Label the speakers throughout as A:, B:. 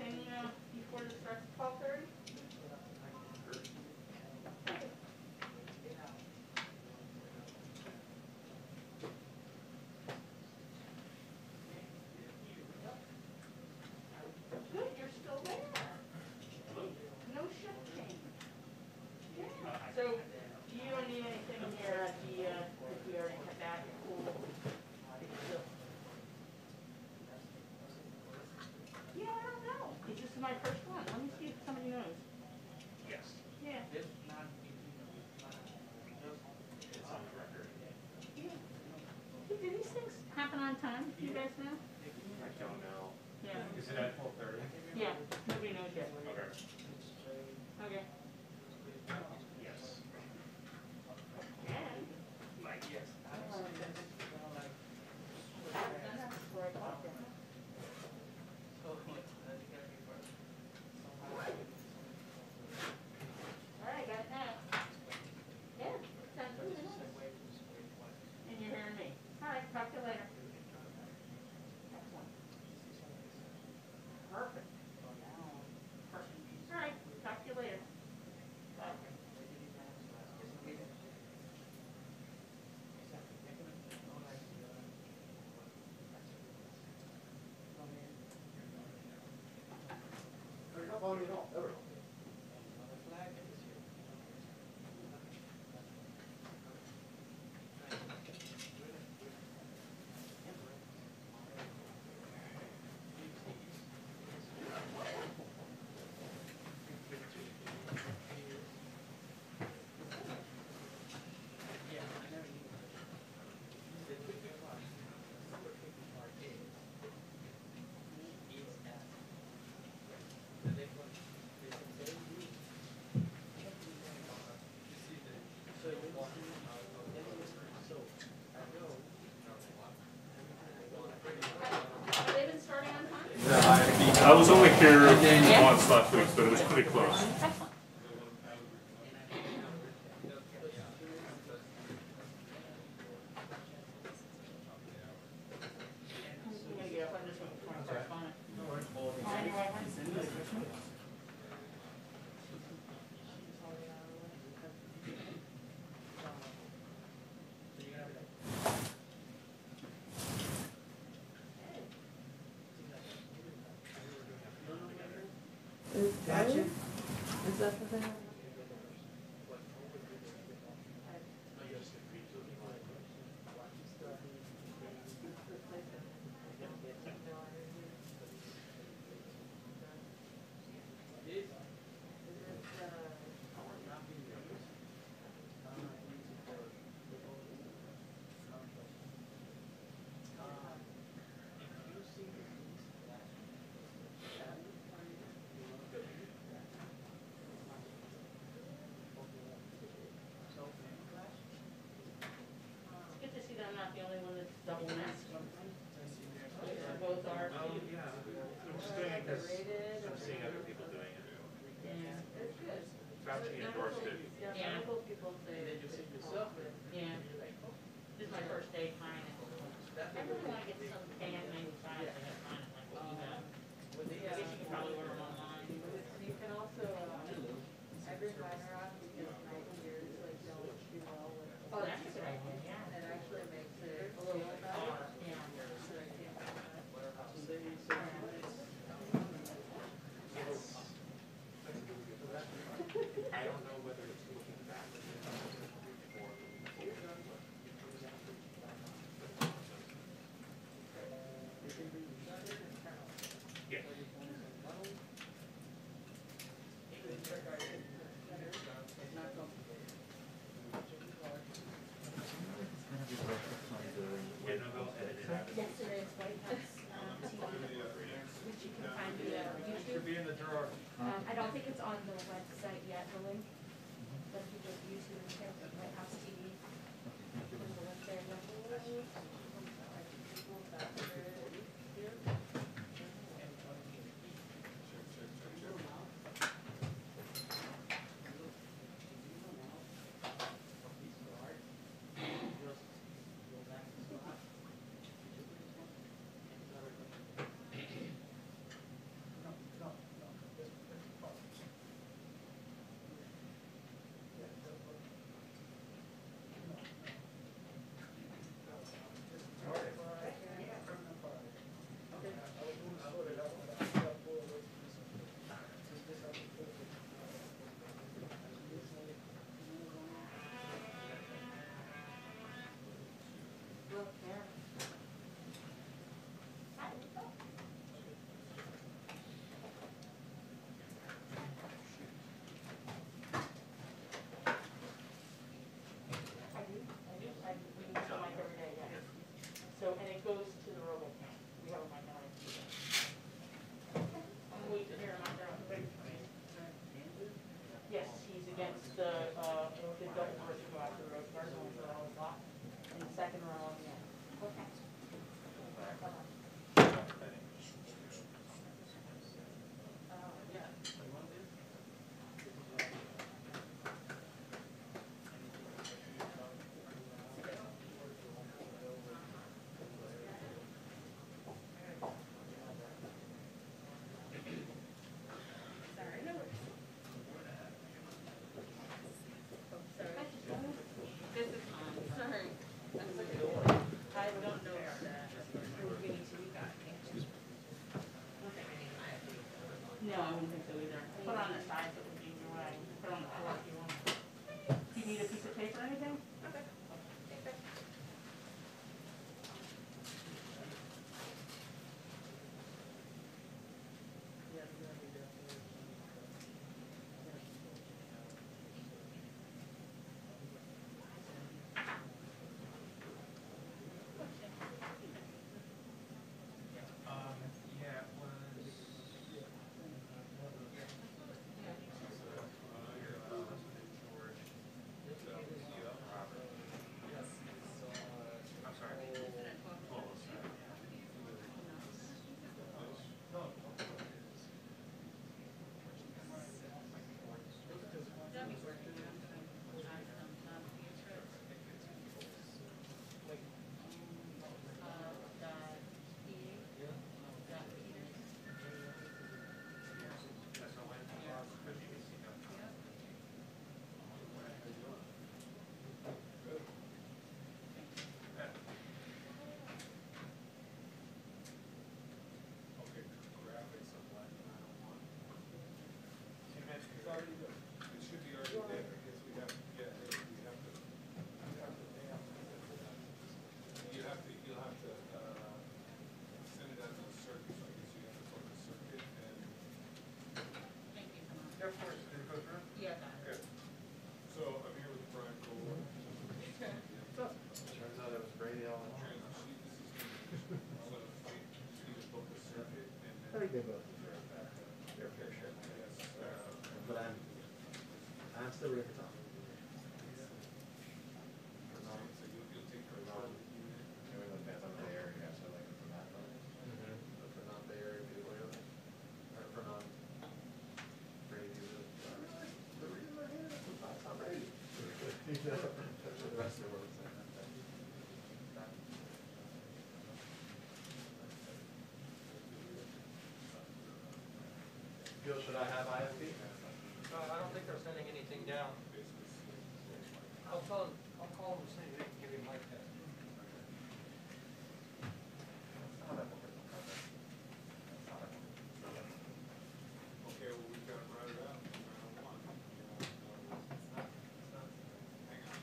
A: anything before this starts at 12:30? Good, you're still there. No shift change. Yeah. So you don't need anything here at the, if we already had that, cool. Yeah, I don't know. This is my first one. Let me see if somebody knows.
B: Yes.
A: Yeah.
B: It's on the record.
A: Yeah. Hey, do these things happen on time? Do you guys know?
B: I don't know.
A: Yeah.
B: Is it at 12:30?
A: Yeah. Nobody knows yet.
B: Okay.
A: Okay.
B: Yes.
A: And
B: Like, yes.
A: all right, got it now. Yeah, sounds really nice. And you're hearing me. All right, talk to you later. Excellent. Perfect. Perfect. All right, talk to you later. Bye. Have they been starting on time?
C: I was only here once last week, but it was pretty close.
A: Excellent. I'm gonna get up on this one before I start on it. Oh, anyway,
D: Gotcha. Is that the thing?
A: it's good to see that I'm not the only one that's double masked. Both are.
B: Oh, yeah. I'm just doing it because I'm seeing other people doing it.
A: Yeah.
D: It's good.
B: Fauci endorsed it.
D: Yeah, medical people say.
A: Yeah. This is my first day trying it. I really want to get some KN95. I got mine at like email. I guess you can probably order them online.
D: You can also, every minor on because my ears like don't do well with.
A: Oh, that's a good idea, yeah.
D: It actually makes it a little better.
A: Yeah.
D: So I can't.
B: I don't know whether it's looking back or yeah. Yeah, no, they'll edit it out.
A: Yesterday's White House TV, which you can find via YouTube.
B: Should be in the drawer.
A: I don't think it's on the website yet, the link. But if you go to YouTube and check the White House TV, there's a link there. I wouldn't think so either. Put it on the side so it would be in your way. Put it on the floor if you want. Do you need a piece of tape or anything?
D: Okay.
B: Yeah, it was. I'm sorry. Of course, did it go through?
D: Yeah, got it.
B: Good. So I'm here with Brian Cole.
E: Turns out it was Brady all along.
B: I
E: I think they both deserve their fair share. But I'm still ready for Tom. The rest of the world saying that. Gil, should I have IFP?
F: I don't think they're sending anything down. I'll call them and see if they can give you my test.
B: Okay, well, we've got to write it out. Round one. Hang on.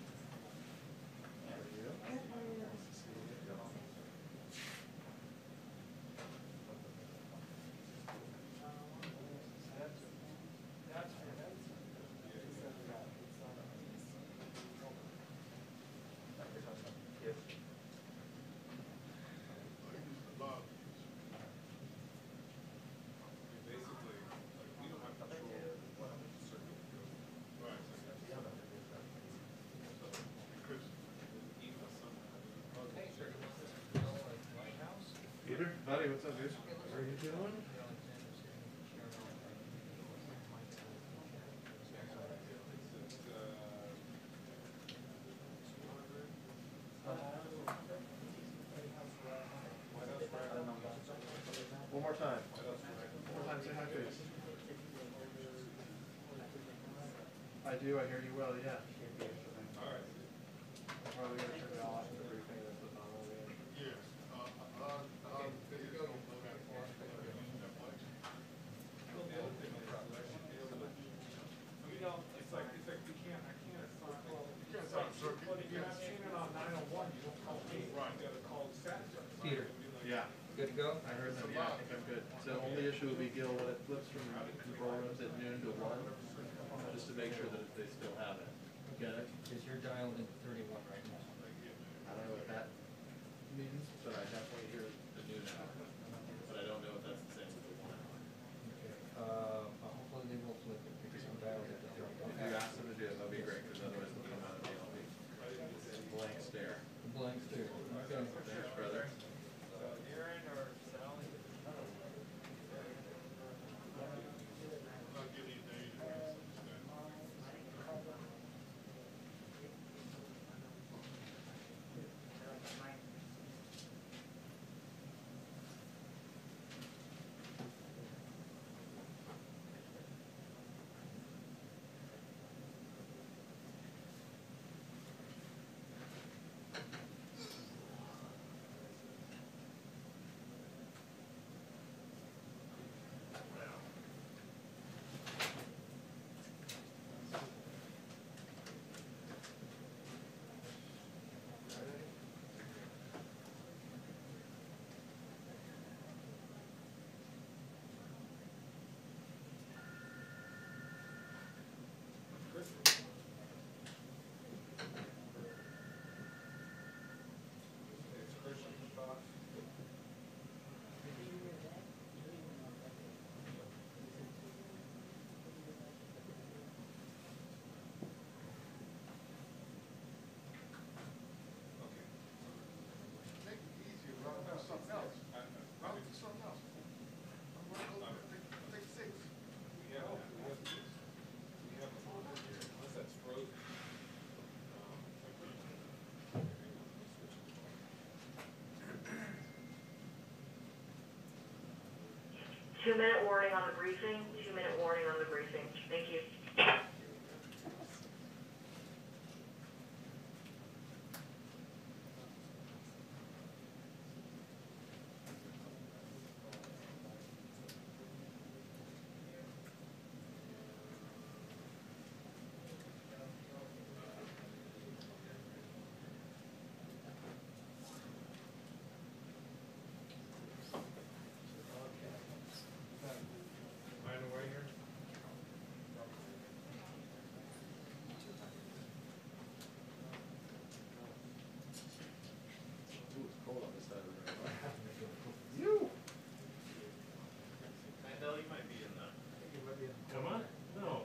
B: Basically, we don't have control what circuit goes. Right. Chris, email someone.
F: Okay, sir. Lighthouse.
E: Peter, buddy, what's up, dude? How are you doing? One more time. One more time, say hi, please. I do, I hear you well, yeah.
B: All right.
E: I'm probably gonna turn it off the briefing that's put on all the.
B: Yes. There you go. The other thing is, I can't assign circuit. If you're not seeing it on 901, you don't call me. Right. You gotta call the status.
F: Peter.
E: Yeah,
F: Good to go?
E: I heard them, yeah, I think I'm good. So the only issue would be, Gil, when it flips from control rooms at noon to 1, just to make sure that they still have it. Get it?
F: Because you're dialed in 31 right now.
E: I don't know what that means, but I definitely hear the noon hour. But I don't know if that's the same with the 1 hour.
F: Hopefully they will flip it because I'm dialed in
E: If you ask them to do it, that'd be great, because otherwise they'll come out of the LB. Blank stare.
F: Blank stare. Okay.
E: Thanks, brother.
F: Aaron or Sally?
B: I'll give you a day to understand.
G: 2-minute warning on the briefing, 2-minute warning on the briefing. Thank you.
B: Right away here.
E: Ooh, it's cold on this side of the room. I know you might be in the.
C: Am I? No,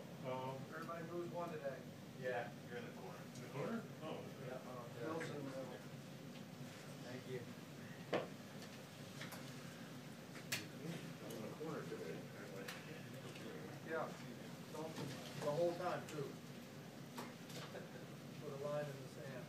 F: Everybody moves one today.
E: Yeah, you're in the corner.
C: in the corner? Oh.
F: Wilson, thank you.
E: I'm in the corner today, apparently.
F: Yeah, the whole time too. Put a line in the sand.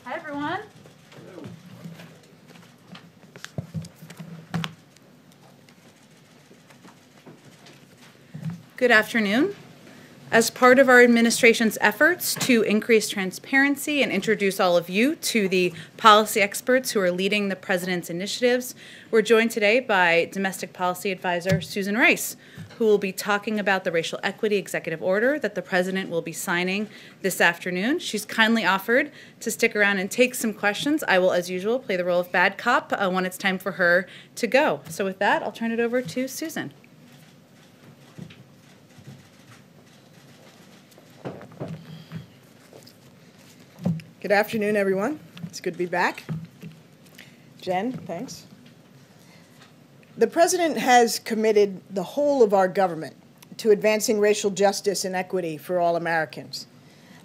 A: Hi, everyone.
H: Good afternoon. As part of our administration's efforts to increase transparency and introduce all of you to the policy experts who are leading the President's initiatives, we're joined today by Domestic Policy Advisor Susan Rice, who will be talking about the racial equity executive order that the President will be signing this afternoon. She's kindly offered to stick around and take some questions. I will, as usual, play the role of bad cop when it's time for her to go. So with that, I'll turn it over to Susan.
I: Good afternoon, everyone. It's good to be back. Jen, thanks. The President has committed the whole of our government to advancing racial justice and equity for all Americans.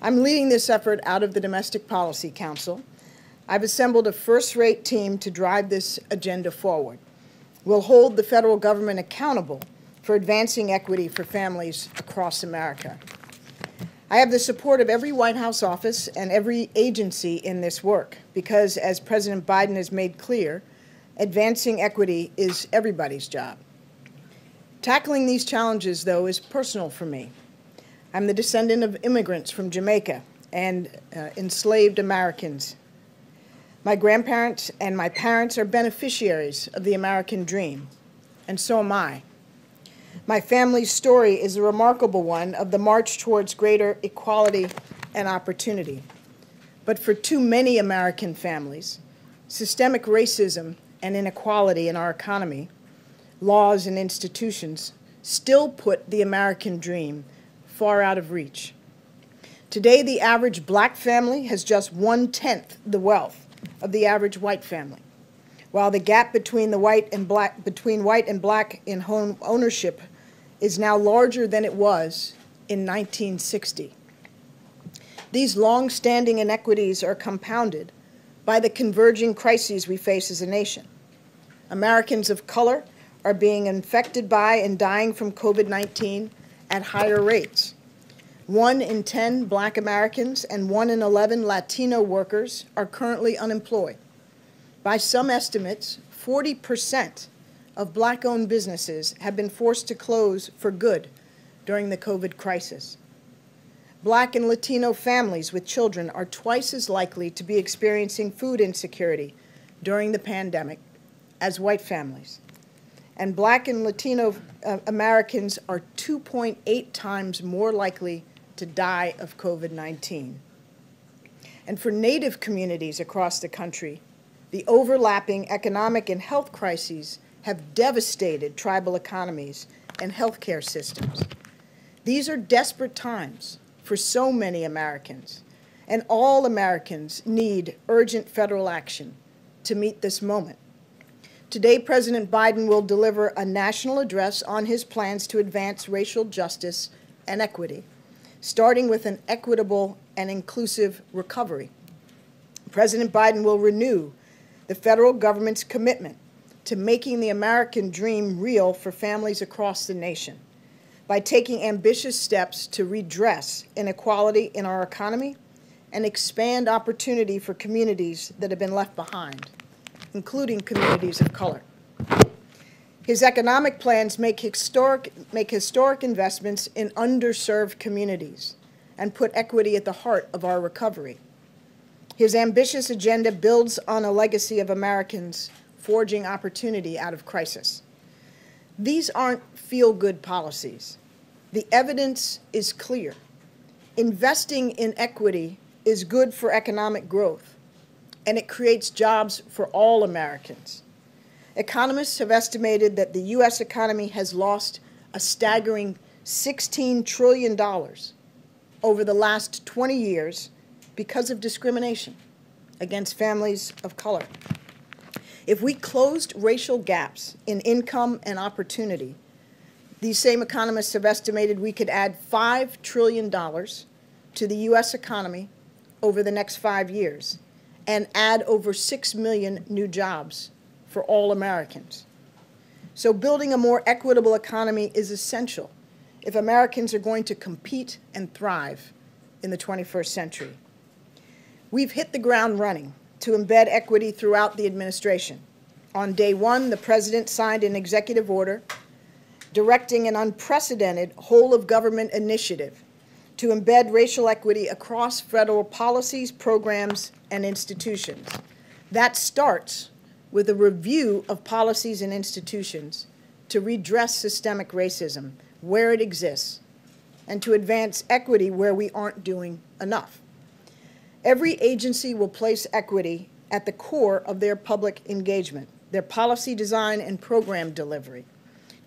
I: I'm leading this effort out of the Domestic Policy Council. I've assembled a first-rate team to drive this agenda forward. We'll hold the federal government accountable for advancing equity for families across America. I have the support of every White House office and every agency in this work because, as President Biden has made clear, advancing equity is everybody's job. Tackling these challenges, though, is personal for me. I'm the descendant of immigrants from Jamaica and enslaved Americans. My grandparents and my parents are beneficiaries of the American dream, and so am I. My family's story is a remarkable one of the march towards greater equality and opportunity. But for too many American families, systemic racism and inequality in our economy, laws and institutions still put the American dream far out of reach. Today, the average black family has just 1/10 the wealth of the average white family, while the gap between white and black in home ownership is now larger than it was in 1960. These long-standing inequities are compounded by the converging crises we face as a nation. Americans of color are being infected by and dying from COVID-19 at higher rates. 1 in 10 black Americans and 1 in 11 Latino workers are currently unemployed. By some estimates, 40% of black-owned businesses have been forced to close for good during the COVID crisis. Black and Latino families with children are twice as likely to be experiencing food insecurity during the pandemic as white families. And black and Latino Americans are 2.8 times more likely to die of COVID-19. And for Native communities across the country, the overlapping economic and health crises have devastated tribal economies and healthcare systems. These are desperate times for so many Americans, and all Americans need urgent federal action to meet this moment. Today, President Biden will deliver a national address on his plans to advance racial justice and equity, starting with an equitable and inclusive recovery. President Biden will renew the federal government's commitment to making the American dream real for families across the nation by taking ambitious steps to redress inequality in our economy and expand opportunity for communities that have been left behind, including communities of color. His economic plans make historic investments in underserved communities and put equity at the heart of our recovery. His ambitious agenda builds on a legacy of Americans forging opportunity out of crisis. These aren't feel-good policies. The evidence is clear. Investing in equity is good for economic growth, and it creates jobs for all Americans. Economists have estimated that the U.S. economy has lost a staggering $16 trillion over the last 20 years because of discrimination against families of color. If we closed racial gaps in income and opportunity, these same economists have estimated we could add $5 trillion to the U.S. economy over the next 5 years and add over 6 million new jobs for all Americans. So building a more equitable economy is essential if Americans are going to compete and thrive in the 21st century. We've hit the ground running to embed equity throughout the administration. On day one, the President signed an executive order directing an unprecedented whole-of-government initiative to embed racial equity across federal policies, programs, and institutions. That starts with a review of policies and institutions to redress systemic racism where it exists and to advance equity where we aren't doing enough. Every agency will place equity at the core of their public engagement, their policy design and program delivery,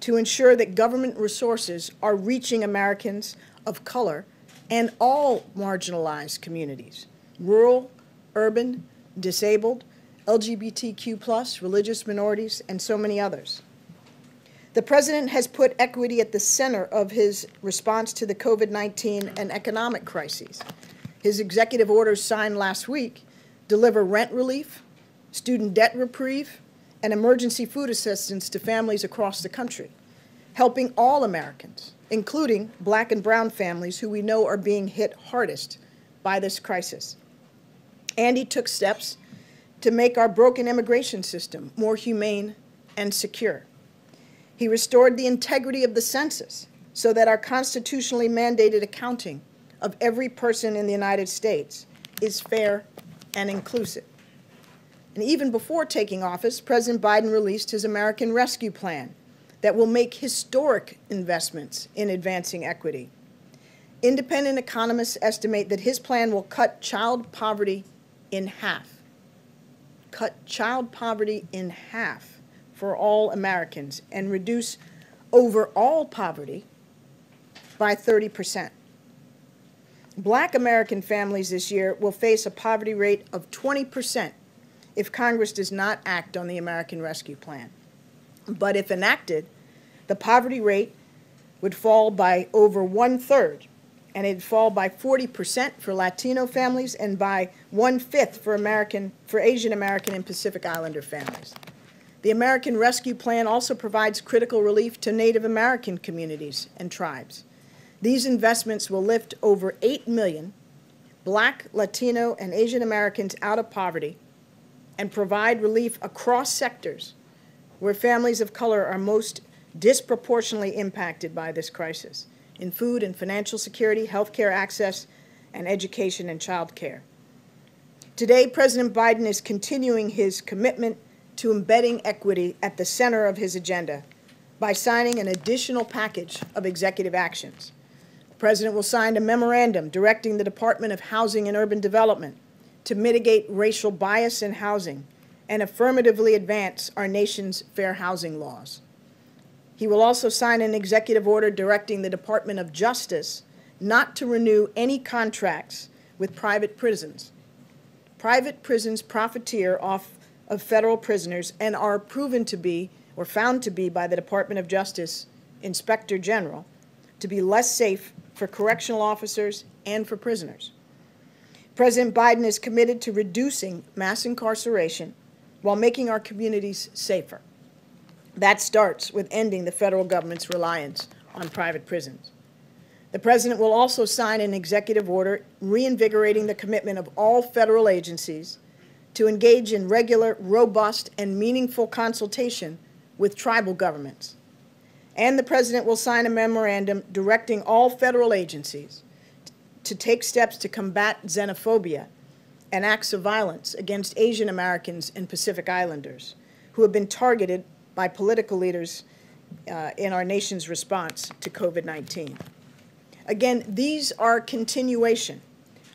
I: to ensure that government resources are reaching Americans of color and all marginalized communities, rural, urban, disabled, LGBTQ+, religious minorities, and so many others. The President has put equity at the center of his response to the COVID-19 and economic crises. His executive orders signed last week deliver rent relief, student debt reprieve, and emergency food assistance to families across the country, helping all Americans, including Black and brown families who we know are being hit hardest by this crisis. And he took steps to make our broken immigration system more humane and secure. He restored the integrity of the census so that our constitutionally mandated accounting of every person in the United States is fair and inclusive. And even before taking office, President Biden released his American Rescue Plan that will make historic investments in advancing equity. Independent economists estimate that his plan will cut child poverty in half. Cut child poverty in half for all Americans and reduce overall poverty by 30%. Black American families this year will face a poverty rate of 20% if Congress does not act on the American Rescue Plan. But if enacted, the poverty rate would fall by over 1/3, and it'd fall by 40% for Latino families and by 1/5 for Asian American and Pacific Islander families. The American Rescue Plan also provides critical relief to Native American communities and tribes. These investments will lift over 8 million Black, Latino, and Asian Americans out of poverty and provide relief across sectors where families of color are most disproportionately impacted by this crisis, in food and financial security, healthcare access, and education and child care. Today, President Biden is continuing his commitment to embedding equity at the center of his agenda by signing an additional package of executive actions. The President will sign a memorandum directing the Department of Housing and Urban Development to mitigate racial bias in housing and affirmatively advance our nation's fair housing laws. He will also sign an executive order directing the Department of Justice not to renew any contracts with private prisons. Private prisons profiteer off of federal prisoners and are proven to be, or found to be by the Department of Justice Inspector General, to be less safe for correctional officers and for prisoners. President Biden is committed to reducing mass incarceration while making our communities safer. That starts with ending the federal government's reliance on private prisons. The President will also sign an executive order reinvigorating the commitment of all federal agencies to engage in regular, robust, and meaningful consultation with tribal governments. And the President will sign a memorandum directing all federal agencies to take steps to combat xenophobia and acts of violence against Asian Americans and Pacific Islanders who have been targeted by political leaders in our nation's response to COVID-19. Again, these are a continuation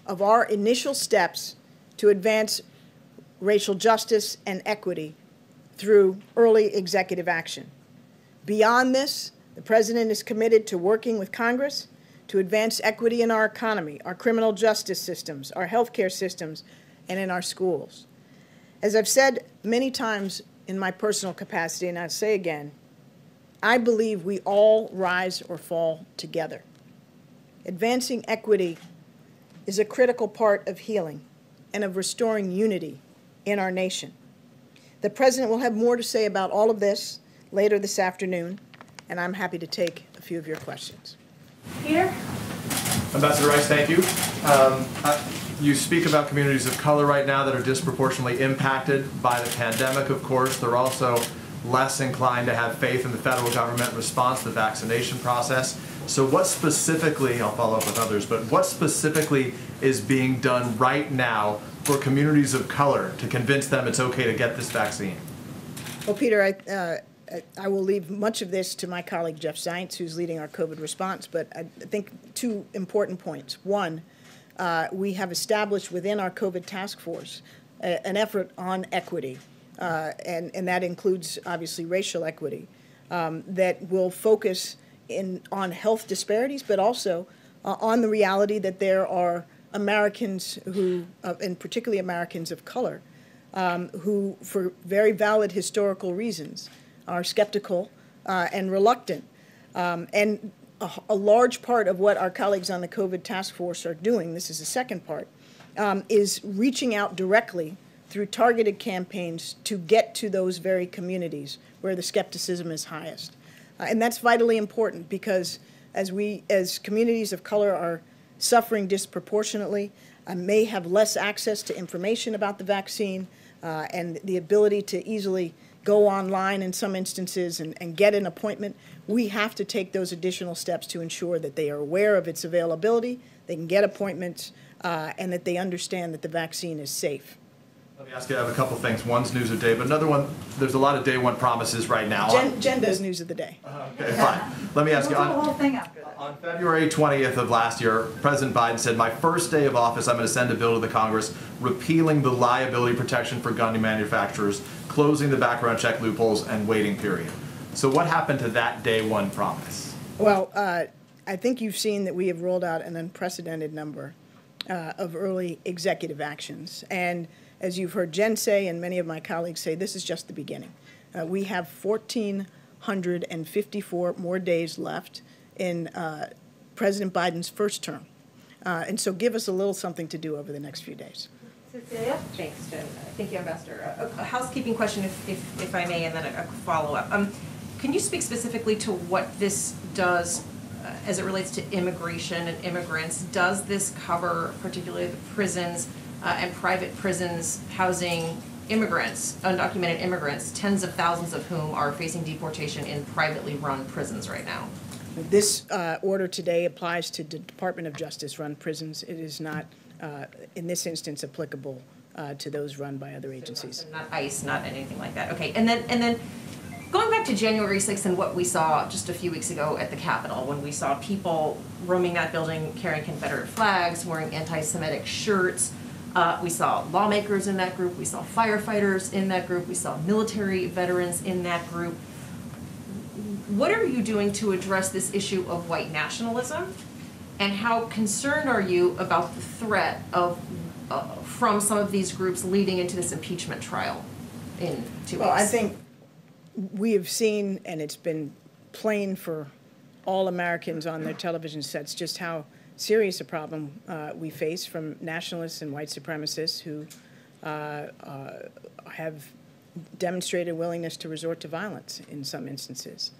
I: of our initial steps to advance racial justice and equity through early executive action. Beyond this, the President is committed to working with Congress to advance equity in our economy, our criminal justice systems, our healthcare systems, and in our schools. As I've said many times in my personal capacity, and I'll say again, I believe we all rise or fall together. Advancing equity is a critical part of healing and of restoring unity in our nation. The President will have more to say about all of this later this afternoon, and I'm happy to take a few of your questions.
A: Peter?
E: Ambassador Rice, thank you. You speak about communities of color right now that are disproportionately impacted by the pandemic, of course. They're also less inclined to have faith in the federal government in response to the vaccination process. So what specifically, I'll follow up with others, but what specifically is being done right now for communities of color to convince them it's okay to get this vaccine?
I: Well, Peter, I will leave much of this to my colleague Jeff Zients, who's leading our COVID response, but I think two important points. One, we have established within our COVID task force an effort on equity, and that includes obviously racial equity, that will focus on health disparities, but also on the reality that there are Americans who, and particularly Americans of color, who, for very valid historical reasons, are skeptical and reluctant. And a large part of what our colleagues on the COVID task force are doing, this is the second part, is reaching out directly through targeted campaigns to get to those very communities where the skepticism is highest. And that's vitally important because as communities of color are suffering disproportionately, may have less access to information about the vaccine and the ability to easily go online in some instances and get an appointment, we have to take those additional steps to ensure that they are aware of its availability, they can get appointments, and that they understand that the vaccine is safe.
E: Let me ask you, I have a couple things. One's news of the day, but another one, there's a lot of day one promises right now.
I: Jen does news of the day.
E: Okay, fine. Let me ask you, on February 20th of last year, President Biden said, my first day of office, I'm going to send a bill to the Congress repealing the liability protection for gun manufacturers, closing the background check loopholes, and waiting period. So what happened to that day one promise?
I: Well, I think you've seen that we have rolled out an unprecedented number of early executive actions. And as you've heard Jen say and many of my colleagues say, this is just the beginning. We have 1,454 more days left in President Biden's first term. And so give us a little something to do over the next few days.
J: Cecilia? Thanks, Jen. Thank you, Ambassador. A housekeeping question, if I may, and then a follow-up. Can you speak specifically to what this does as it relates to immigration and immigrants? Does this cover particularly the prisons and private prisons housing immigrants, undocumented immigrants, tens of thousands of whom are facing deportation in privately run prisons right now?
I: This order today applies to the Department of Justice run prisons. It is not, in this instance, applicable to those run by other agencies.
J: So not ICE, not anything like that. Okay, and then going back to January 6th and what we saw just a few weeks ago at the Capitol, when we saw people roaming that building carrying Confederate flags, wearing anti-Semitic shirts. We saw lawmakers in that group, we saw firefighters in that group, we saw military veterans in that group. What are you doing to address this issue of white nationalism? And how concerned are you about the threat of from some of these groups leading into this impeachment trial in 2 weeks?
I: Well, I think we have seen, and it's been plain for all Americans on their television sets, just how serious a problem we face from nationalists and white supremacists who have demonstrated willingness to resort to violence in some instances.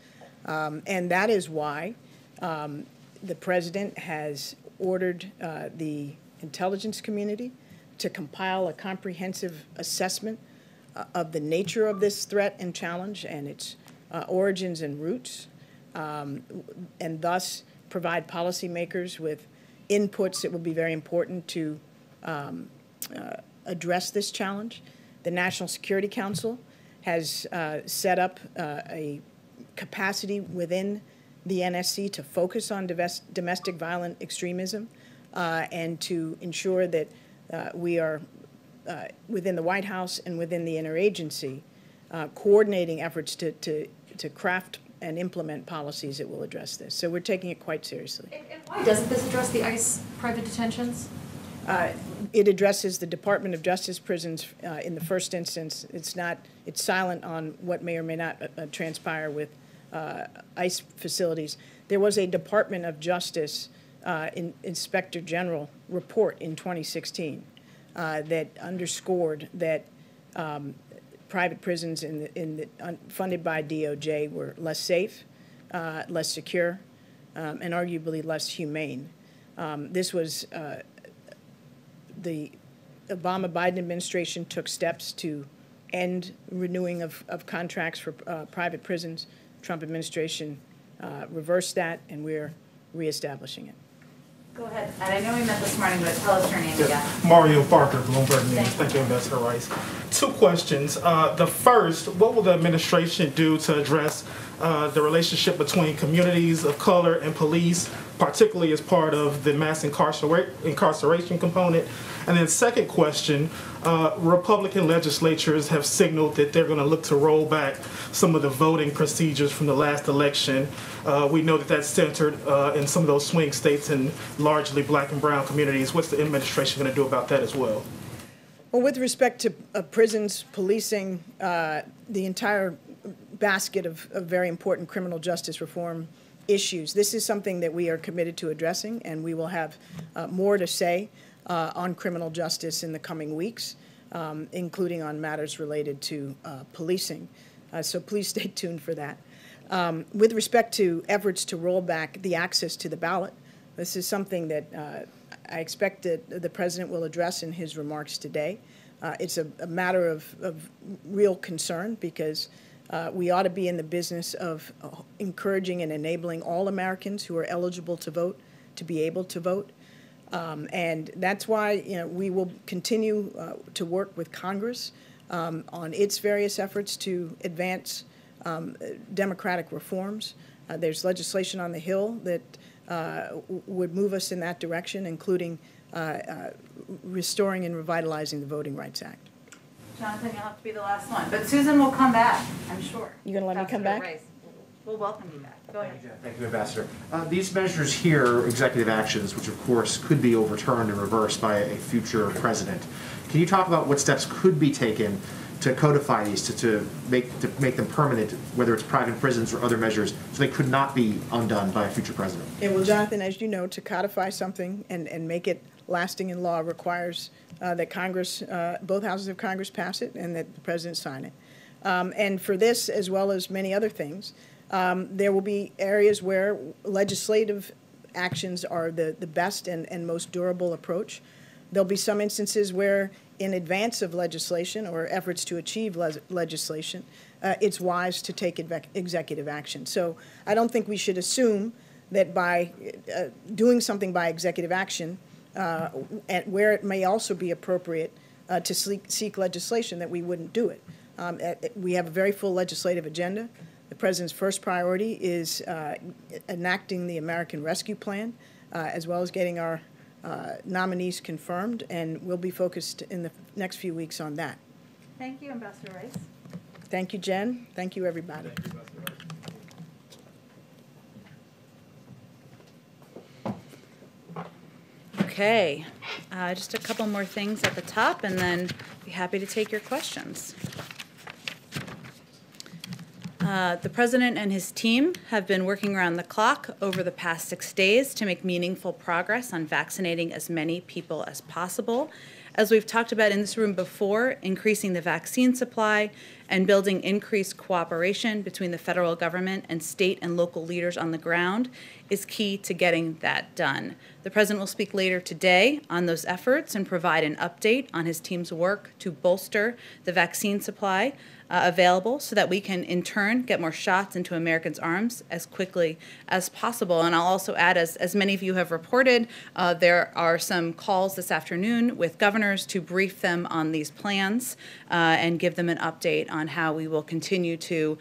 I: And that is why the president has ordered the intelligence community to compile a comprehensive assessment of the nature of this threat and challenge and its origins and roots, and thus provide policymakers with inputs that will be very important to address this challenge. The National Security Council has set up a capacity within the NSC to focus on domestic violent extremism and to ensure that we are within the White House and within the interagency coordinating efforts to craft and implement policies that will address this. So we're taking it quite seriously.
J: And why doesn't this address the ICE private detentions?
I: It addresses the Department of Justice prisons in the first instance. It's silent on what may or may not transpire with ICE facilities. There was a Department of Justice Inspector General report in 2016 that underscored that private prisons funded by DOJ were less safe, less secure, and arguably less humane. This was the Obama-Biden administration took steps to end renewing of contracts for private prisons. Trump administration reversed that, and we're reestablishing it.
H: Go ahead. And I know we met this morning, but tell us your name again.
K: Mario Parker, Bloomberg News. Thank you, Ambassador Rice. Two questions. The first, what will the administration do to address the relationship between communities of color and police, particularly as part of the mass incarceration component? And then second question, Republican legislatures have signaled that they're going to look to roll back some of the voting procedures from the last election. We know that that's centered in some of those swing states and largely black and brown communities. What's the administration going to do about that as well?
I: Well, with respect to prisons, policing, the entire basket of very important criminal justice reform issues, this is something that we are committed to addressing, and we will have more to say on criminal justice in the coming weeks, including on matters related to policing. So please stay tuned for that. With respect to efforts to roll back the access to the ballot, this is something that I expect that the President will address in his remarks today. It's a matter of real concern because we ought to be in the business of encouraging and enabling all Americans who are eligible to vote to be able to vote. And that's why we will continue to work with Congress on its various efforts to advance democratic reforms. There's legislation on the Hill that would move us in that direction, including restoring and revitalizing the Voting Rights Act.
H: Jonathan, you'll have to be the last one. But Susan will come back, I'm sure.
I: You going to let me come back?
H: Race. We'll welcome you back. Go ahead.
L: Thank you, Ambassador. These measures here are executive actions, which of course could be overturned and reversed by a future president. Can you talk about what steps could be taken to codify these, to make them permanent, whether it's private prisons or other measures, so they could not be undone by a future president?
I: Yeah, well, Jonathan, as you know, to codify something and make it lasting in law requires that Congress, both houses of Congress pass it and that the President sign it. And for this, as well as many other things, there will be areas where legislative actions are the best and most durable approach. There'll be some instances where, in advance of legislation or efforts to achieve legislation, it's wise to take executive action. So I don't think we should assume that by doing something by executive action, where it may also be appropriate to seek legislation, that we wouldn't do it. We have a very full legislative agenda. The President's first priority is enacting the American Rescue Plan, as well as getting our nominees confirmed, and we'll be focused in the next few weeks on that.
H: Thank you, Ambassador Rice.
I: Thank you, Jen. Thank you, everybody.
B: Thank you, Ambassador Rice.
H: Okay, just a couple more things at the top, and then be happy to take your questions. The President and his team have been working around the clock over the past 6 days to make meaningful progress on vaccinating as many people as possible. As we've talked about in this room before, increasing the vaccine supply and building increased cooperation between the federal government and state and local leaders on the ground is key to getting that done. The President will speak later today on those efforts and provide an update on his team's work to bolster the vaccine supply available so that we can, in turn, get more shots into Americans' arms as quickly as possible. And I'll also add, as many of you have reported, there are some calls this afternoon with governors to brief them on these plans and give them an update on how we will continue to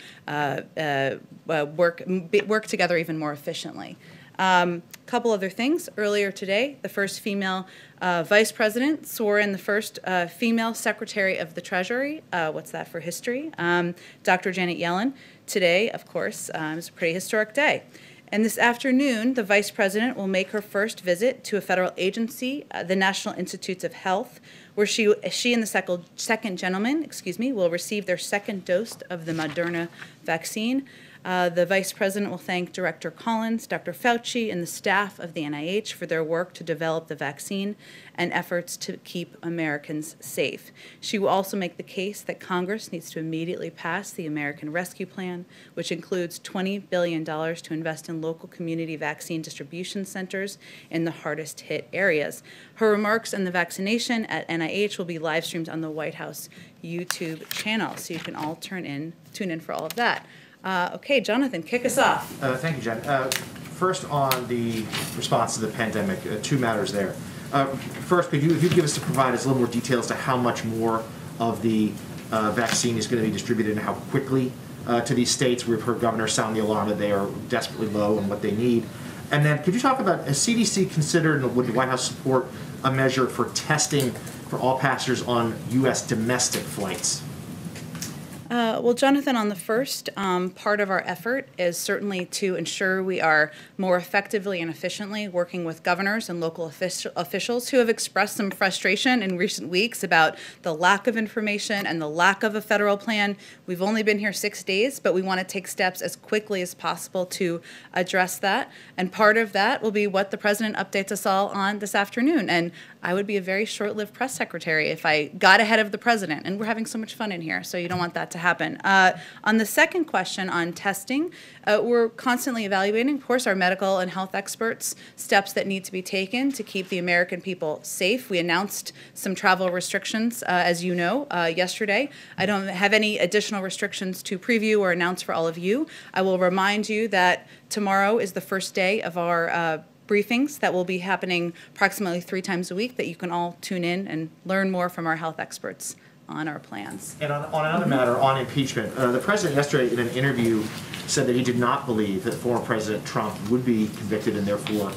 H: work together even more efficiently. Couple other things. Earlier today, the first female vice president swore in the first female secretary of the Treasury. What's that for history? Dr. Janet Yellen. Today, of course, is a pretty historic day. And this afternoon, the vice president will make her first visit to a federal agency, the National Institutes of Health, where she and the second gentleman, will receive their second dose of the Moderna vaccine. The Vice President will thank Director Collins, Dr. Fauci, and the staff of the NIH for their work to develop the vaccine and efforts to keep Americans safe. She will also make the case that Congress needs to immediately pass the American Rescue Plan, which includes $20 billion to invest in local community vaccine distribution centers in the hardest hit areas. Her remarks on the vaccination at NIH will be live streamed on the White House YouTube channel, so you can all tune in for all of that. Okay, Jonathan, kick us off.
L: Thank you, Jen. First, on the response to the pandemic, two matters there. First, if you give us to provide us a little more detail as to how much more of the vaccine is going to be distributed and how quickly to these states. We've heard governors sound the alarm that they are desperately low on what they need. And then could you talk about, has CDC considered and would the White House support a measure for testing for all passengers on U.S. domestic flights?
H: Well, Jonathan, on the first, part of our effort is certainly to ensure we are more effectively and efficiently working with governors and local officials who have expressed some frustration in recent weeks about the lack of information and the lack of a federal plan. We've only been here 6 days, but we want to take steps as quickly as possible to address that. And part of that will be what the president updates us all on this afternoon. And I would be a very short-lived press secretary if I got ahead of the president. And we're having so much fun in here, so you don't want that to happen. On the second question on testing, we're constantly evaluating, of course, our medical and health experts, steps that need to be taken to keep the American people safe. We announced some travel restrictions, as you know, yesterday. I don't have any additional restrictions to preview or announce for all of you. I will remind you that tomorrow is the first day of our briefings that will be happening approximately 3 times a week that you can all tune in and learn more from our health experts on our plans.
L: And on another matter, on impeachment, the president yesterday in an interview said that he did not believe that former President Trump would be convicted and therefore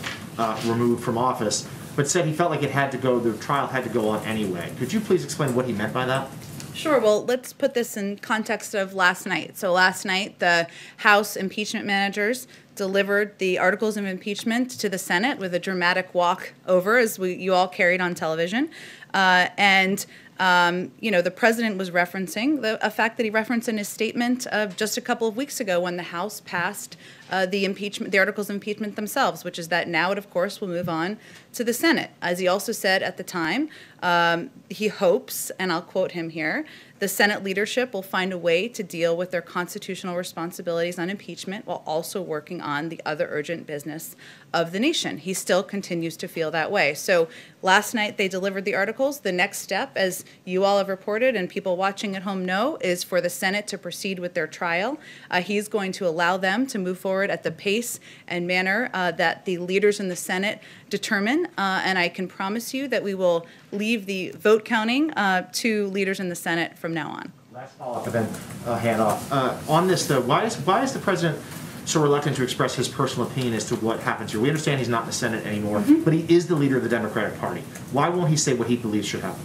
L: removed from office, but said he felt like the trial had to go on anyway. Could you please explain what he meant by that?
H: Sure. Well, let's put this in context of last night. So last night, the House impeachment managers delivered the articles of impeachment to the Senate with a dramatic walk over, as you all carried on television. The president was referencing a fact that he referenced in his statement just a couple of weeks ago when the House passed the articles of impeachment themselves, which is that now it, of course, will move on to the Senate. As he also said at the time, he hopes, and I'll quote him here, the Senate leadership will find a way to deal with their constitutional responsibilities on impeachment while also working on the other urgent business of the nation. He still continues to feel that way. So last night they delivered the articles. The next step, as you all have reported and people watching at home know, is for the Senate to proceed with their trial. He's going to allow them to move forward at the pace and manner that the leaders in the Senate determine. And I can promise you that we will leave the vote counting to leaders in the Senate from now on.
L: Last follow-up and then hand off. On this, though, why is the president so reluctant to express his personal opinion as to what happens here? We understand he's not in the Senate anymore, but he is the leader of the Democratic Party. Why won't he say what he believes should happen?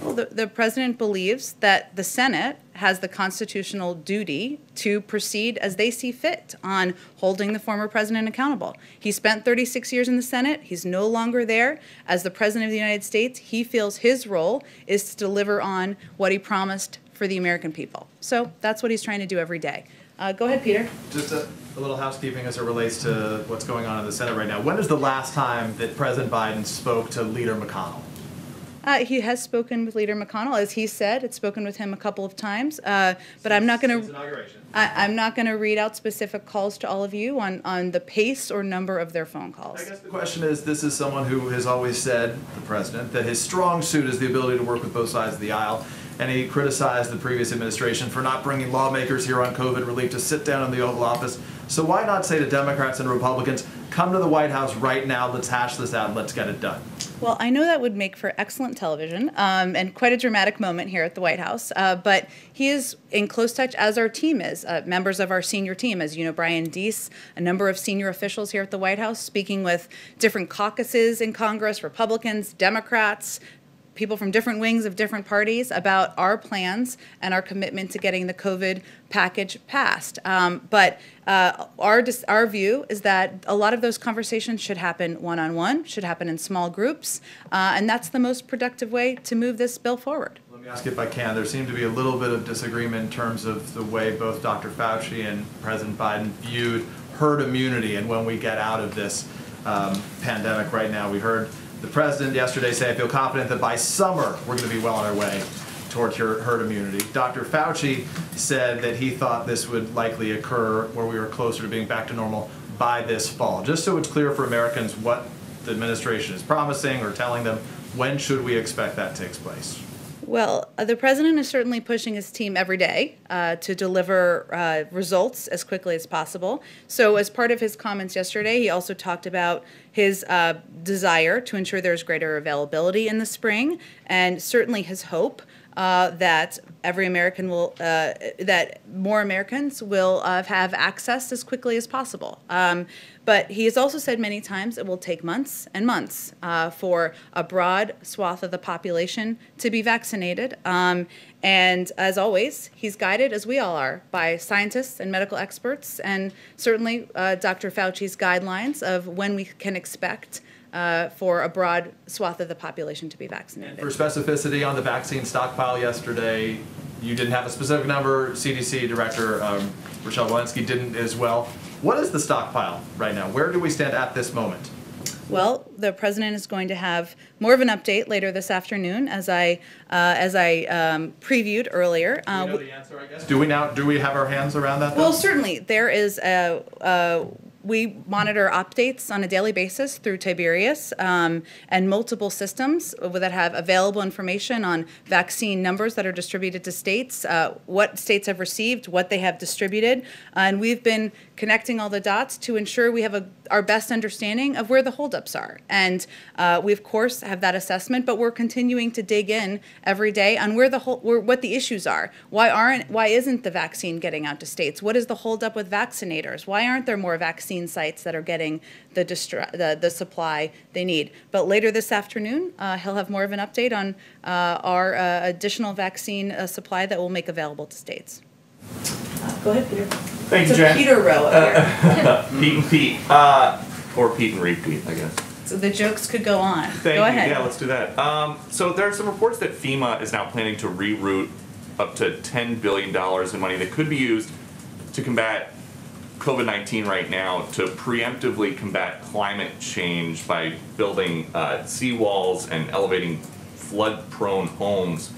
H: Well, the president believes that the Senate has the constitutional duty to proceed as they see fit on holding the former president accountable. He spent 36 years in the Senate. He's no longer there. As the president of the United States, he feels his role is to deliver on what he promised for the American people. So that's what he's trying to do every day. Go ahead, Peter.
E: Just a little housekeeping as it relates to what's going on in the Senate right now. When is the last time that President Biden spoke to Leader McConnell?
H: He has spoken with Leader McConnell, as he said. It's spoken with him a couple of times, but I'm not going to. I'm not going to read out specific calls to all of you on the pace or number of their phone calls.
E: I guess the question is: this is someone who has always said, the president, that his strong suit is the ability to work with both sides of the aisle, and he criticized the previous administration for not bringing lawmakers here on COVID relief to sit down in the Oval Office. So why not say to Democrats and Republicans, come to the White House right now, let's hash this out, and let's get it done?
H: Well, I know that would make for excellent television and quite a dramatic moment here at the White House, but he is in close touch, as our team is, members of our senior team, as you know, Brian Deese, a number of senior officials here at the White House, speaking with different caucuses in Congress, Republicans, Democrats, people from different wings of different parties about our plans and our commitment to getting the COVID package passed. But our view is that a lot of those conversations should happen one-on-one, should happen in small groups, and that's the most productive way to move this bill forward.
E: Let me ask if I can. There seemed to be a little bit of disagreement in terms of the way both Dr. Fauci and President Biden viewed herd immunity and when we get out of this pandemic right now. We heard the president yesterday say, I feel confident that by summer we're going to be well on our way towards herd immunity. Dr. Fauci said that he thought this would likely occur where we were closer to being back to normal by this fall. Just so it's clear for Americans what the administration is promising or telling them, when should we expect that takes place?
H: Well, the president is certainly pushing his team every day to deliver results as quickly as possible. So as part of his comments yesterday, he also talked about his desire to ensure there's greater availability in the spring, and certainly his hope that every American will, that more Americans will have access as quickly as possible. But he has also said many times it will take months and months for a broad swath of the population to be vaccinated. And as always, he's guided, as we all are, by scientists and medical experts, and certainly Dr. Fauci's guidelines of when we can expect for a broad swath of the population to be vaccinated.
E: For specificity on the vaccine stockpile yesterday, you didn't have a specific number. CDC Director Rochelle Walensky didn't as well. What is the stockpile right now? Where do we stand at this moment?
H: Well, the president is going to have more of an update later this afternoon, as I previewed earlier.
E: Do we know the answer, I guess? Do we have our hands around that?
H: Well, certainly there is we monitor updates on a daily basis through Tiberius and multiple systems that have available information on vaccine numbers that are distributed to states, what states have received, what they have distributed, and we've been connecting all the dots to ensure we have our best understanding of where the holdups are. And we, of course, have that assessment, but we're continuing to dig in every day on what the issues are. Why isn't the vaccine getting out to states? What is the holdup with vaccinators? Why aren't there more vaccine sites that are getting the supply they need? But later this afternoon, he'll have more of an update on our additional vaccine supply that we'll make available to states. Go ahead, Peter.
M: Thank you, Jen.
H: Peter row up here.
M: Pete and Pete, or Pete and repeat, I guess.
H: So the jokes could go on.
M: Thank
H: go
M: you.
H: ahead.
M: Yeah, let's do that. So there are some reports that FEMA is now planning to reroute up to $10 billion in money that could be used to combat COVID-19 right now, to preemptively combat climate change by building seawalls and elevating flood-prone homes.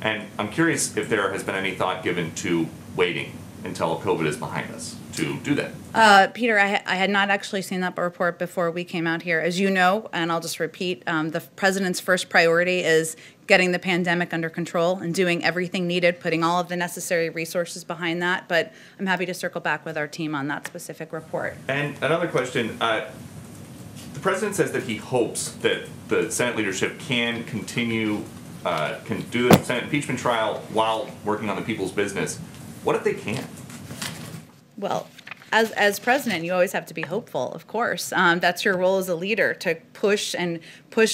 M: And I'm curious if there has been any thought given to waiting until COVID is behind us to do that.
H: Peter, I had not actually seen that report before we came out here. As you know, and I'll just repeat, the president's first priority is getting the pandemic under control and doing everything needed, putting all of the necessary resources behind that. But I'm happy to circle back with our team on that specific report.
M: And another question, the president says that he hopes that the Senate leadership can continue, can do the Senate impeachment trial while working on the people's business. What if they can't?
H: Well, as president, you always have to be hopeful, of course. That's your role as a leader, to push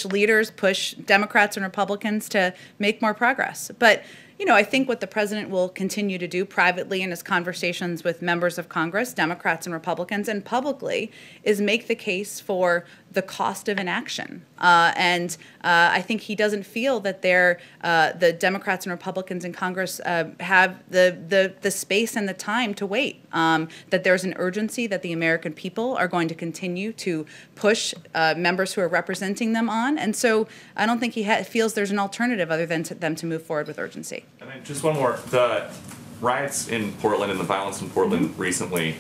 H: leaders, push Democrats and Republicans to make more progress. But you know, I think what the president will continue to do privately in his conversations with members of Congress, Democrats and Republicans, and publicly, is make the case for the cost of inaction. And I think he doesn't feel that the Democrats and Republicans in Congress have the space and the time to wait, that there's an urgency that the American people are going to continue to push members who are representing them on. And so I don't think he feels there's an alternative other than them to move forward with urgency.
M: And then just one more. The riots in Portland and the violence in Portland recently,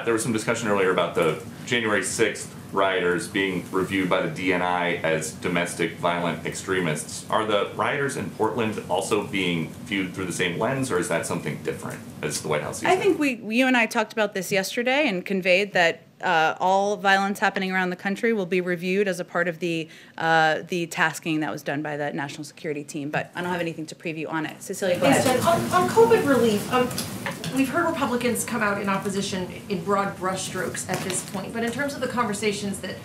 M: there was some discussion earlier about the January 6th rioters being reviewed by the DNI as domestic violent extremists. Are the rioters in Portland also being viewed through the same lens, or is that something different as the White House sees it?
H: I think you and I talked about this yesterday and conveyed that all violence happening around the country will be reviewed as a part of the tasking that was done by the national security team. But I don't have anything to preview on it. Cecilia, go ahead.
J: Thanks, Jen. On COVID relief, we've heard Republicans come out in opposition in broad brushstrokes at this point. But in terms of the conversations that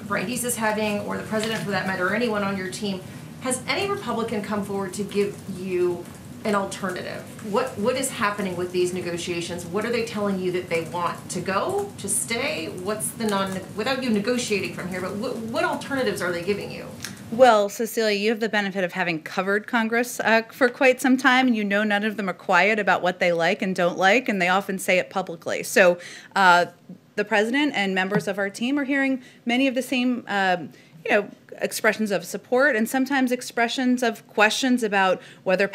J: Brady's is having, or the president for that matter, or anyone on your team, Has any Republican come forward to give you an alternative? What is happening with these negotiations? What are they telling you that they want? To go? To stay? What's the without you negotiating from here, but what alternatives are they giving you?
H: Well, Cecilia, you have the benefit of having covered Congress for quite some time, and you know none of them are quiet about what they like and don't like, and they often say it publicly. So the president and members of our team are hearing many of the same expressions of support and sometimes expressions of questions about whether the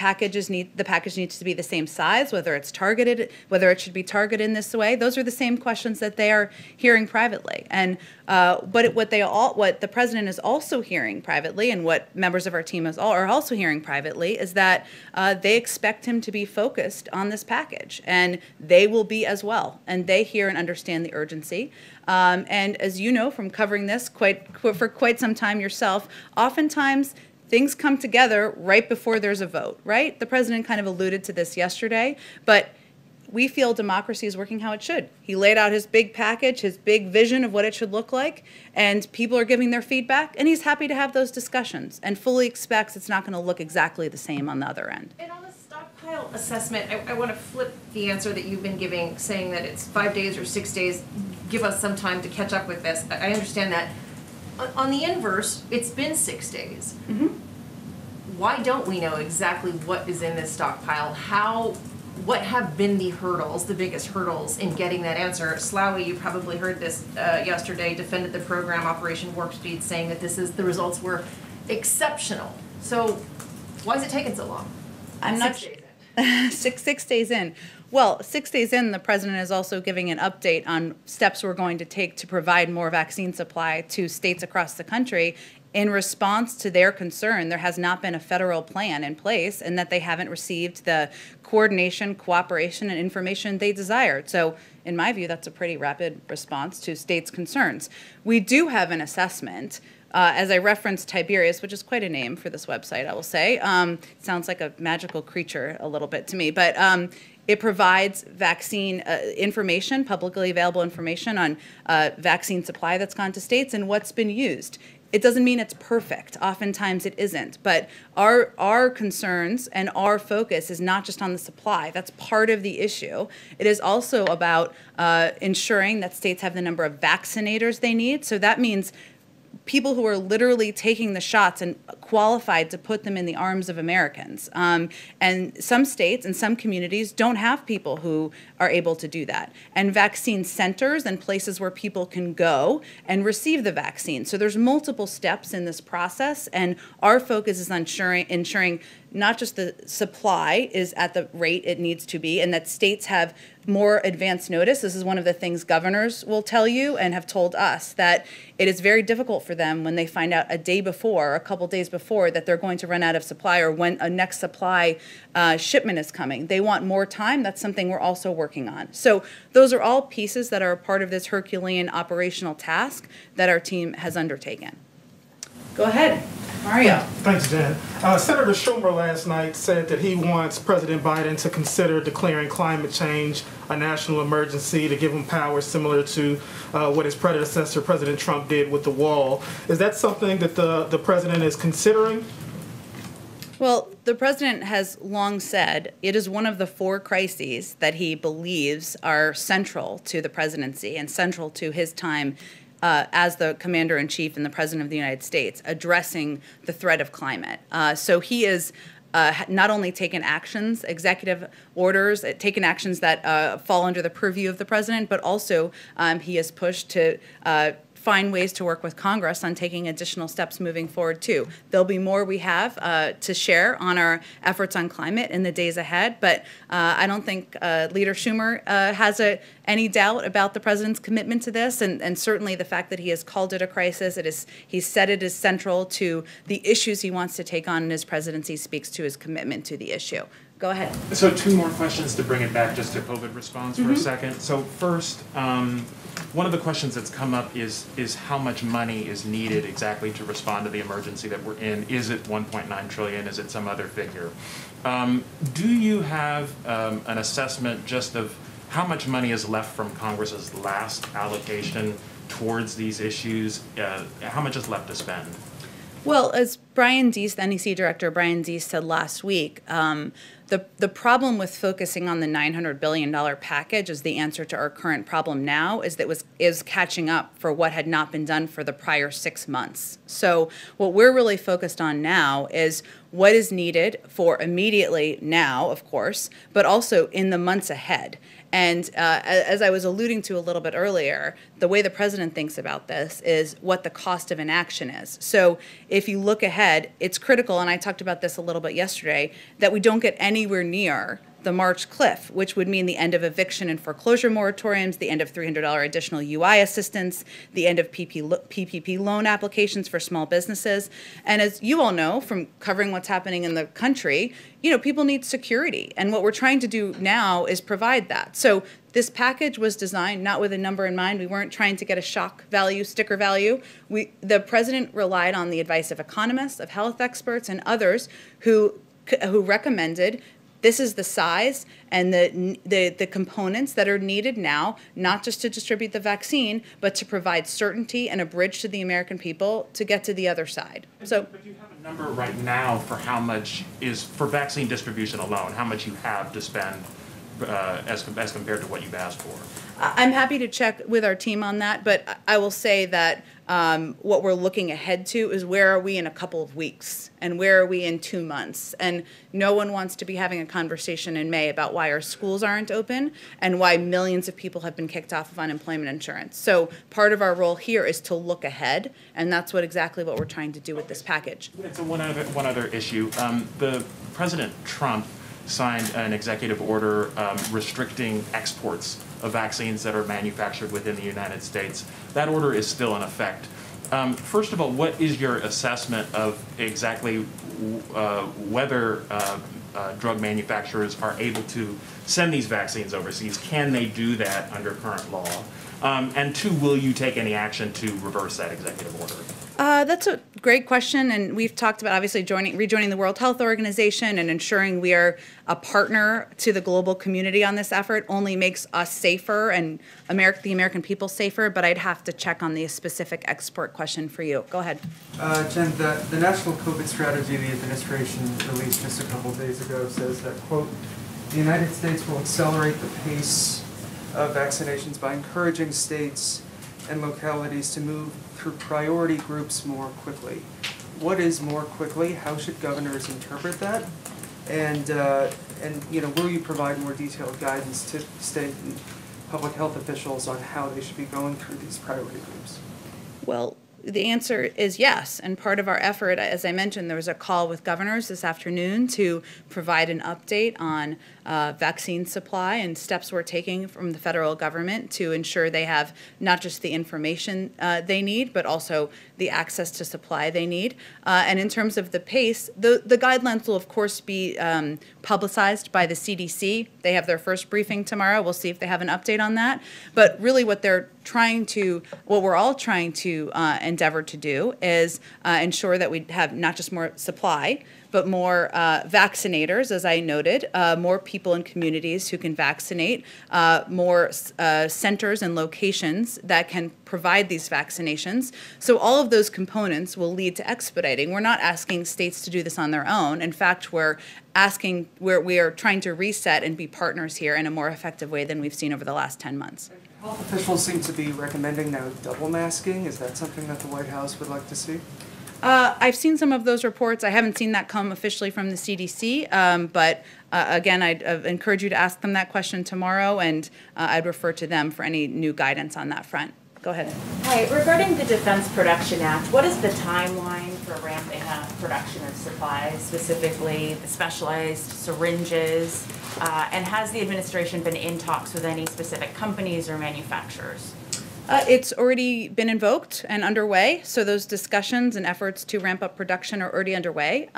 H: package needs to be the same size, whether it's targeted, whether it should be targeted in this way. Those are the same questions that they are hearing privately. And but what the president is also hearing privately, and what members of our team are also hearing privately, is that they expect him to be focused on this package, and they will be as well. And they hear and understand the urgency. And as you know from covering this for quite some time yourself, oftentimes things come together right before there's a vote, right? The president kind of alluded to this yesterday, but we feel democracy is working how it should. He laid out his big package, his big vision of what it should look like, and people are giving their feedback, and he's happy to have those discussions and fully expects it's not going to look exactly the same on the other end.
J: And on the stockpile assessment, I want to flip the answer that you've been giving, saying that it's 5 days or 6 days. Give us some time to catch up with this. I understand that. On the inverse, it's been 6 days.
H: Mm-hmm.
J: Why don't we know exactly what is in this stockpile? What have been the hurdles, the biggest hurdles in getting that answer? Slawi, you probably heard this yesterday, defended the program Operation Warp Speed, saying that the results were exceptional. So why is it taking so long?
H: I'm not 6 days in. six days in. Well, 6 days in, the president is also giving an update on steps we're going to take to provide more vaccine supply to states across the country. In response to their concern, there has not been a federal plan in place, and that they haven't received the coordination, cooperation, and information they desired. So, in my view, that's a pretty rapid response to states' concerns. We do have an assessment. As I referenced Tiberius, which is quite a name for this website, I will say. It sounds like a magical creature a little bit to me, but it provides vaccine information, publicly available information on vaccine supply that's gone to states and what's been used. It doesn't mean it's perfect. Oftentimes it isn't. But our concerns and our focus is not just on the supply. That's part of the issue. It is also about ensuring that states have the number of vaccinators they need. So that means people who are literally taking the shots and qualified to put them in the arms of Americans. And some states and some communities don't have people who are able to do that. And vaccine centers and places where people can go and receive the vaccine. So there's multiple steps in this process, and our focus is on ensuring not just the supply is at the rate it needs to be, and that states have more advance notice. This is one of the things governors will tell you and have told us, that it is very difficult for them when they find out a day before, or a couple days before, that they're going to run out of supply, or when a next supply shipment is coming. They want more time. That's something we're also working on. So those are all pieces that are part of this Herculean operational task that our team has undertaken. Go ahead, Mario.
K: Thanks, Jen. Senator Schumer last night said that he wants President Biden to consider declaring climate change a national emergency, to give him powers similar to what his predecessor, President Trump, did with the wall. Is that something that the president is considering?
H: Well, the president has long said it is one of the 4 crises that he believes are central to the presidency and central to his time as the commander-in-chief and the president of the United States, addressing the threat of climate. So he is not only taken actions, executive orders, taken actions that fall under the purview of the president, but also he has pushed to find ways to work with Congress on taking additional steps moving forward too. There'll be more we have to share on our efforts on climate in the days ahead, but I don't think Leader Schumer has any doubt about the president's commitment to this, and certainly the fact that he has called it a crisis. He's said it is central to the issues he wants to take on in his presidency, speaks to his commitment to the issue. Go ahead.
C: So 2 more questions to bring it back just to COVID response for a second. So first, one of the questions that's come up is how much money is needed exactly to respond to the emergency that we're in. Is it 1.9 trillion? Is it some other figure? Do you have an assessment just of how much money is left from Congress's last allocation towards these issues? How much is left to spend?
H: Well, as Brian Deese, the NEC director, Brian Deese, said last week, the problem with focusing on the $900 billion package as the answer to our current problem now is that is catching up for what had not been done for the prior 6 months. So what we're really focused on now is what is needed for immediately now, of course, but also in the months ahead. And as I was alluding to a little bit earlier, the way the president thinks about this is what the cost of inaction is. So if you look ahead, it's critical, and I talked about this a little bit yesterday, that we don't get anywhere near the March cliff, which would mean the end of eviction and foreclosure moratoriums, the end of $300 additional UI assistance, the end of PPP loan applications for small businesses. And as you all know from covering what's happening in the country, people need security. And what we're trying to do now is provide that. So this package was designed not with a number in mind. We weren't trying to get a shock value, sticker value. The president relied on the advice of economists, of health experts, and others who recommended this is the size and the components that are needed now, not just to distribute the vaccine, but to provide certainty and a bridge to the American people to get to the other side.
C: But you have a number right now for how much is for vaccine distribution alone, how much you have to spend as compared to what you've asked for.
H: I'm happy to check with our team on that, but I will say that what we're looking ahead to is where are we in a couple of weeks and where are we in 2 months? And no one wants to be having a conversation in May about why our schools aren't open and why millions of people have been kicked off of unemployment insurance. So part of our role here is to look ahead, and that's exactly what we're trying to do with this package.
C: So one other issue. The President Trump signed an executive order restricting exports of vaccines that are manufactured within the United States. That order is still in effect. First of all, what is your assessment of exactly whether drug manufacturers are able to send these vaccines overseas? Can they do that under current law? And two, will you take any action to reverse that executive order?
H: That's a great question, and we've talked about obviously rejoining the World Health Organization and ensuring we are a partner to the global community on this effort only makes us safer and the American people safer, but I'd have to check on the specific export question for you. Go ahead.
N: Jen, the national COVID strategy the administration released just a couple of days ago says that, quote, the United States will accelerate the pace of vaccinations by encouraging states and localities to move through priority groups more quickly. What is more quickly? How should governors interpret that? And will you provide more detailed guidance to state and public health officials on how they should be going through these priority groups?
H: Well, the answer is yes, and part of our effort, as I mentioned, there was a call with governors this afternoon to provide an update on vaccine supply and steps we're taking from the federal government to ensure they have not just the information they need, but also the access to supply they need. And in terms of the pace, the guidelines will of course be publicized by the CDC. They have their first briefing tomorrow. We'll see if they have an update on that. But really what we're all trying to endeavor to do is ensure that we have not just more supply, but more vaccinators, as I noted, more people in communities who can vaccinate, more centers and locations that can provide these vaccinations. So all of those components will lead to expediting. We're not asking states to do this on their own. In fact, we are trying to reset and be partners here in a more effective way than we've seen over the last 10 months.
N: Health officials seem to be recommending now double masking. Is that something that the White House would like to see?
H: I've seen some of those reports. I haven't seen that come officially from the CDC, but again, I'd encourage you to ask them that question tomorrow, and I'd refer to them for any new guidance on that front. Go ahead.
A: Hi, regarding the Defense Production Act, what is the timeline for ramping up production of supplies, specifically specialized syringes, and has the administration been in talks with any specific companies or manufacturers?
H: It's already been invoked and underway, so those discussions and efforts to ramp up production are already underway.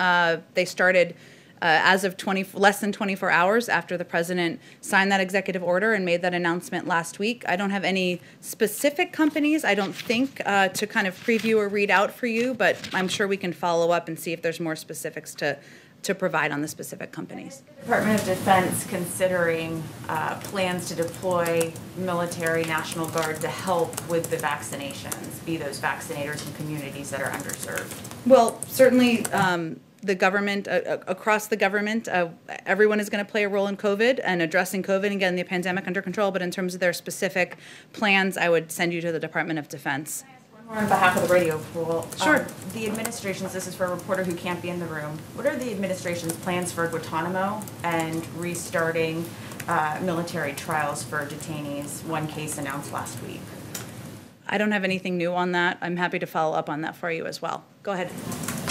H: They started as of less than 24 hours after the president signed that executive order and made that announcement last week. I don't have any specific companies, I don't think, to kind of preview or read out for you, but I'm sure we can follow up and see if there's more specifics to to provide on the specific companies.
A: Department of Defense considering plans to deploy military, National Guard to help with the vaccinations, be those vaccinators in communities that are underserved?
H: Well, certainly the government, across the government, everyone is going to play a role in COVID and addressing COVID and getting the pandemic under control, but in terms of their specific plans, I would send you to the Department of Defense.
A: On behalf of the radio pool,
H: sure.
A: The administration's, this is for a reporter who can't be in the room, what are the administration's plans for Guantanamo and restarting military trials for detainees, one case announced last week?
H: I don't have anything new on that. I'm happy to follow up on that for you as well. Go ahead.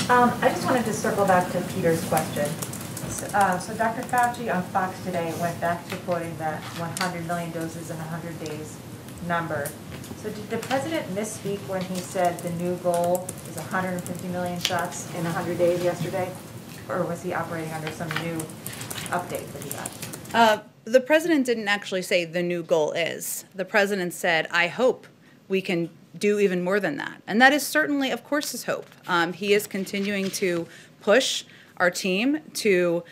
O: I just wanted to circle back to Peter's question. So Dr. Fauci on Fox today went back to quoting that 100 million doses in 100 days number. So did the president misspeak when he said the new goal is 150 million shots in 100 days yesterday? Or was he operating under some new update that he got?
H: The president didn't actually say the new goal is. The president said, I hope we can do even more than that. And that is certainly, of course, his hope. He is continuing to push our team to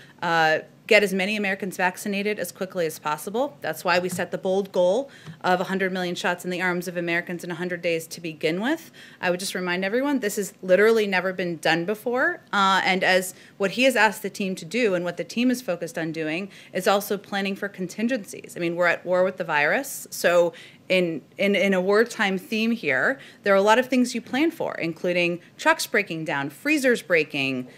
H: get as many Americans vaccinated as quickly as possible. That's why we set the bold goal of 100 million shots in the arms of Americans in 100 days to begin with. I would just remind everyone, this has literally never been done before. And as what he has asked the team to do and what the team is focused on doing is also planning for contingencies. I mean, we're at war with the virus. So in a wartime theme here, there are a lot of things you plan for, including trucks breaking down, freezers breaking,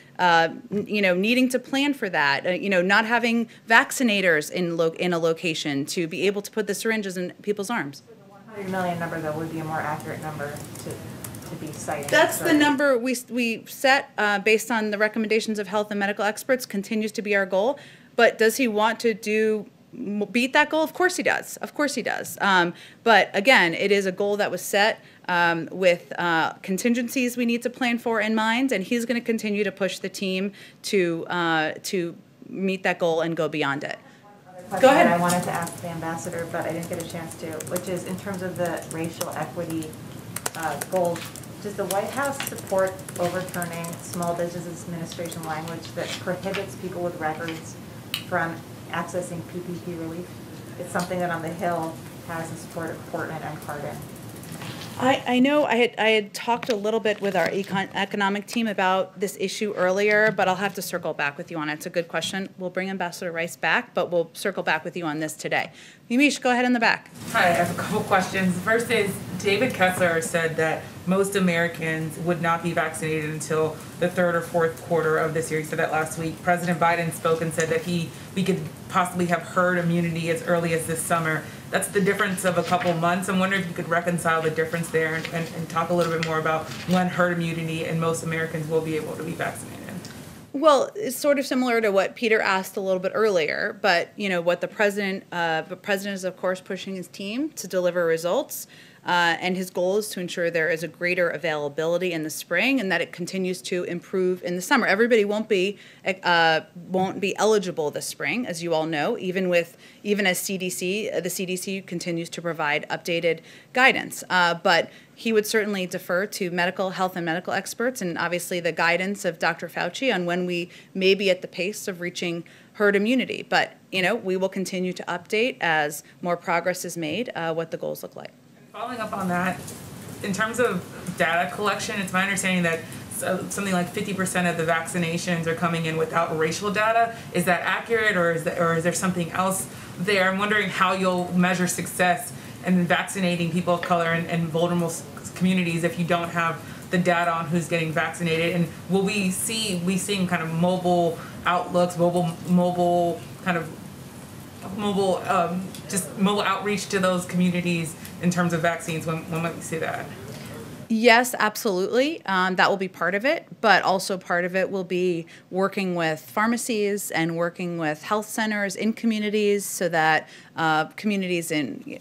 H: needing to plan for that, not having vaccinators in a location to be able to put the syringes in people's arms.
O: The 100 million number, though, would be a more accurate number to be citing.
H: That's the number we set based on the recommendations of health and medical experts, continues to be our goal. But does he want to beat that goal? Of course he does. Of course he does. But again, it is a goal that was set with contingencies we need to plan for in mind, and he's going to continue to push the team to meet that goal and go beyond it.
O: Go ahead. I wanted to ask the ambassador, but I didn't get a chance to, which is in terms of the racial equity goals. Does the White House support overturning Small Business Administration language that prohibits people with records from accessing PPP relief? It's something that on the Hill has the support of Portland and Cardin.
H: I know I had talked a little bit with our economic team about this issue earlier, but I'll have to circle back with you on it. It's a good question. We'll bring Ambassador Rice back, but we'll circle back with you on this today. Yamish, go ahead in the back.
P: Hi, I have a couple questions. First is, David Kessler said that most Americans would not be vaccinated until the third or fourth quarter of this year. He said that last week. President Biden spoke and said that we could possibly have herd immunity as early as this summer. That's the difference of a couple months. I'm wondering if you could reconcile the difference there and talk a little bit more about when herd immunity and most Americans will be able to be vaccinated.
H: Well, it's sort of similar to what Peter asked a little bit earlier, but what the president is, of course, pushing his team to deliver results. And his goal is to ensure there is a greater availability in the spring and that it continues to improve in the summer. Everybody won't be eligible this spring, as you all know, even as the CDC continues to provide updated guidance. But he would certainly defer to health and medical experts and obviously the guidance of Dr. Fauci on when we may be at the pace of reaching herd immunity. But, we will continue to update as more progress is made, what the goals look like.
P: Following up on that, in terms of data collection, it's my understanding that something like 50% of the vaccinations are coming in without racial data. Is that accurate, or is there something else there? I'm wondering how you'll measure success in vaccinating people of color and vulnerable communities if you don't have the data on who's getting vaccinated. And will we seeing kind of mobile outlooks, mobile outreach to those communities in terms of vaccines? When might we see that?
H: Yes, absolutely. That will be part of it, but also part of it will be working with pharmacies and working with health centers in communities so that communities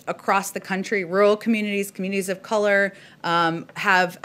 H: across the country, rural communities, communities of color, have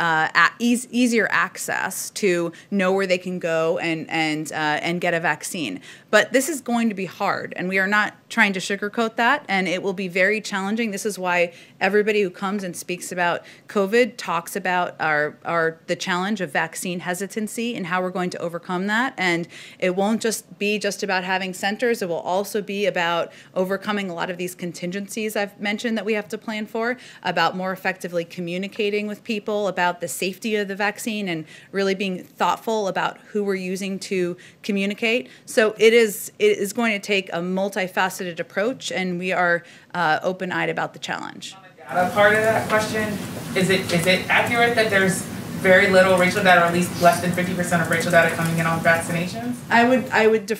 H: easier access to know where they can go and get a vaccine. But this is going to be hard, and we are not trying to sugarcoat that, and it will be very challenging. This is why everybody who comes and speaks about COVID talks about the challenge of vaccine hesitancy and how we're going to overcome that. And it won't just be about having centers. It will also be about overcoming a lot of these contingencies I've mentioned that we have to plan for, about more effectively communicating with people about the safety of the vaccine and really being thoughtful about who we're using to communicate. So it is going to take a multifaceted approach, and we are open-eyed about the challenge.
P: Data part of that question, is it accurate that there's very little racial data, or at least less than 50% of racial data coming in on vaccinations? I would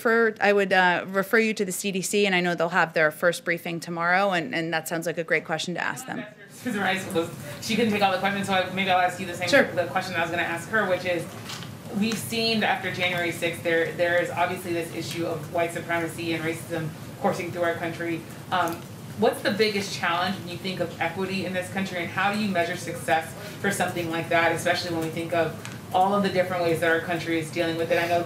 P: refer you to the CDC, and I know they'll have their first briefing tomorrow, and that sounds like a great question to ask them. Susan Rice, she couldn't take all the questions, so maybe I'll ask you the question I was going to ask her, which is, we've seen after January 6th, there is obviously this issue of white supremacy and racism coursing through our country. What's the biggest challenge when you think of equity in this country, and how do you measure success for something like that, especially when we think of all of the different ways that our country is dealing with it? I know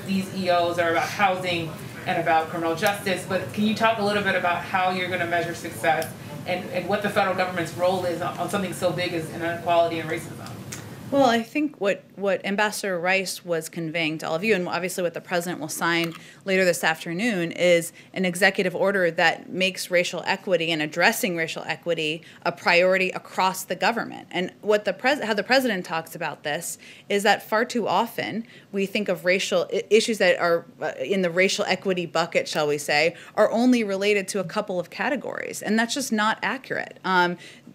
P: these EOs are about housing and about criminal justice, but can you talk a little bit about how you're going to measure success and what the federal government's role is on something so big as inequality and racism?
H: Well, I think what Ambassador Rice was conveying to all of you, and obviously what the President will sign later this afternoon, is an executive order that makes racial equity and addressing racial equity a priority across the government. And what how the President talks about this is that far too often we think of racial issues that are in the racial equity bucket, shall we say, are only related to a couple of categories, and that's just not accurate.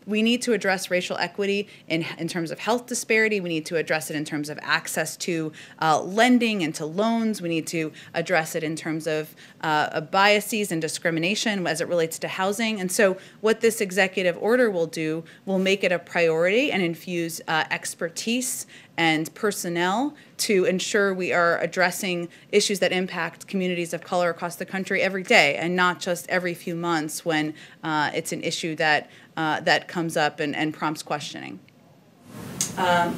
H: We need to address racial equity in terms of health disparity. We need to address it in terms of access to lending and to loans. We need to address it in terms of biases and discrimination as it relates to housing. And so what this executive order will do will make it a priority and infuse expertise and personnel to ensure we are addressing issues that impact communities of color across the country every day, and not just every few months when it's an issue that comes up and prompts questioning.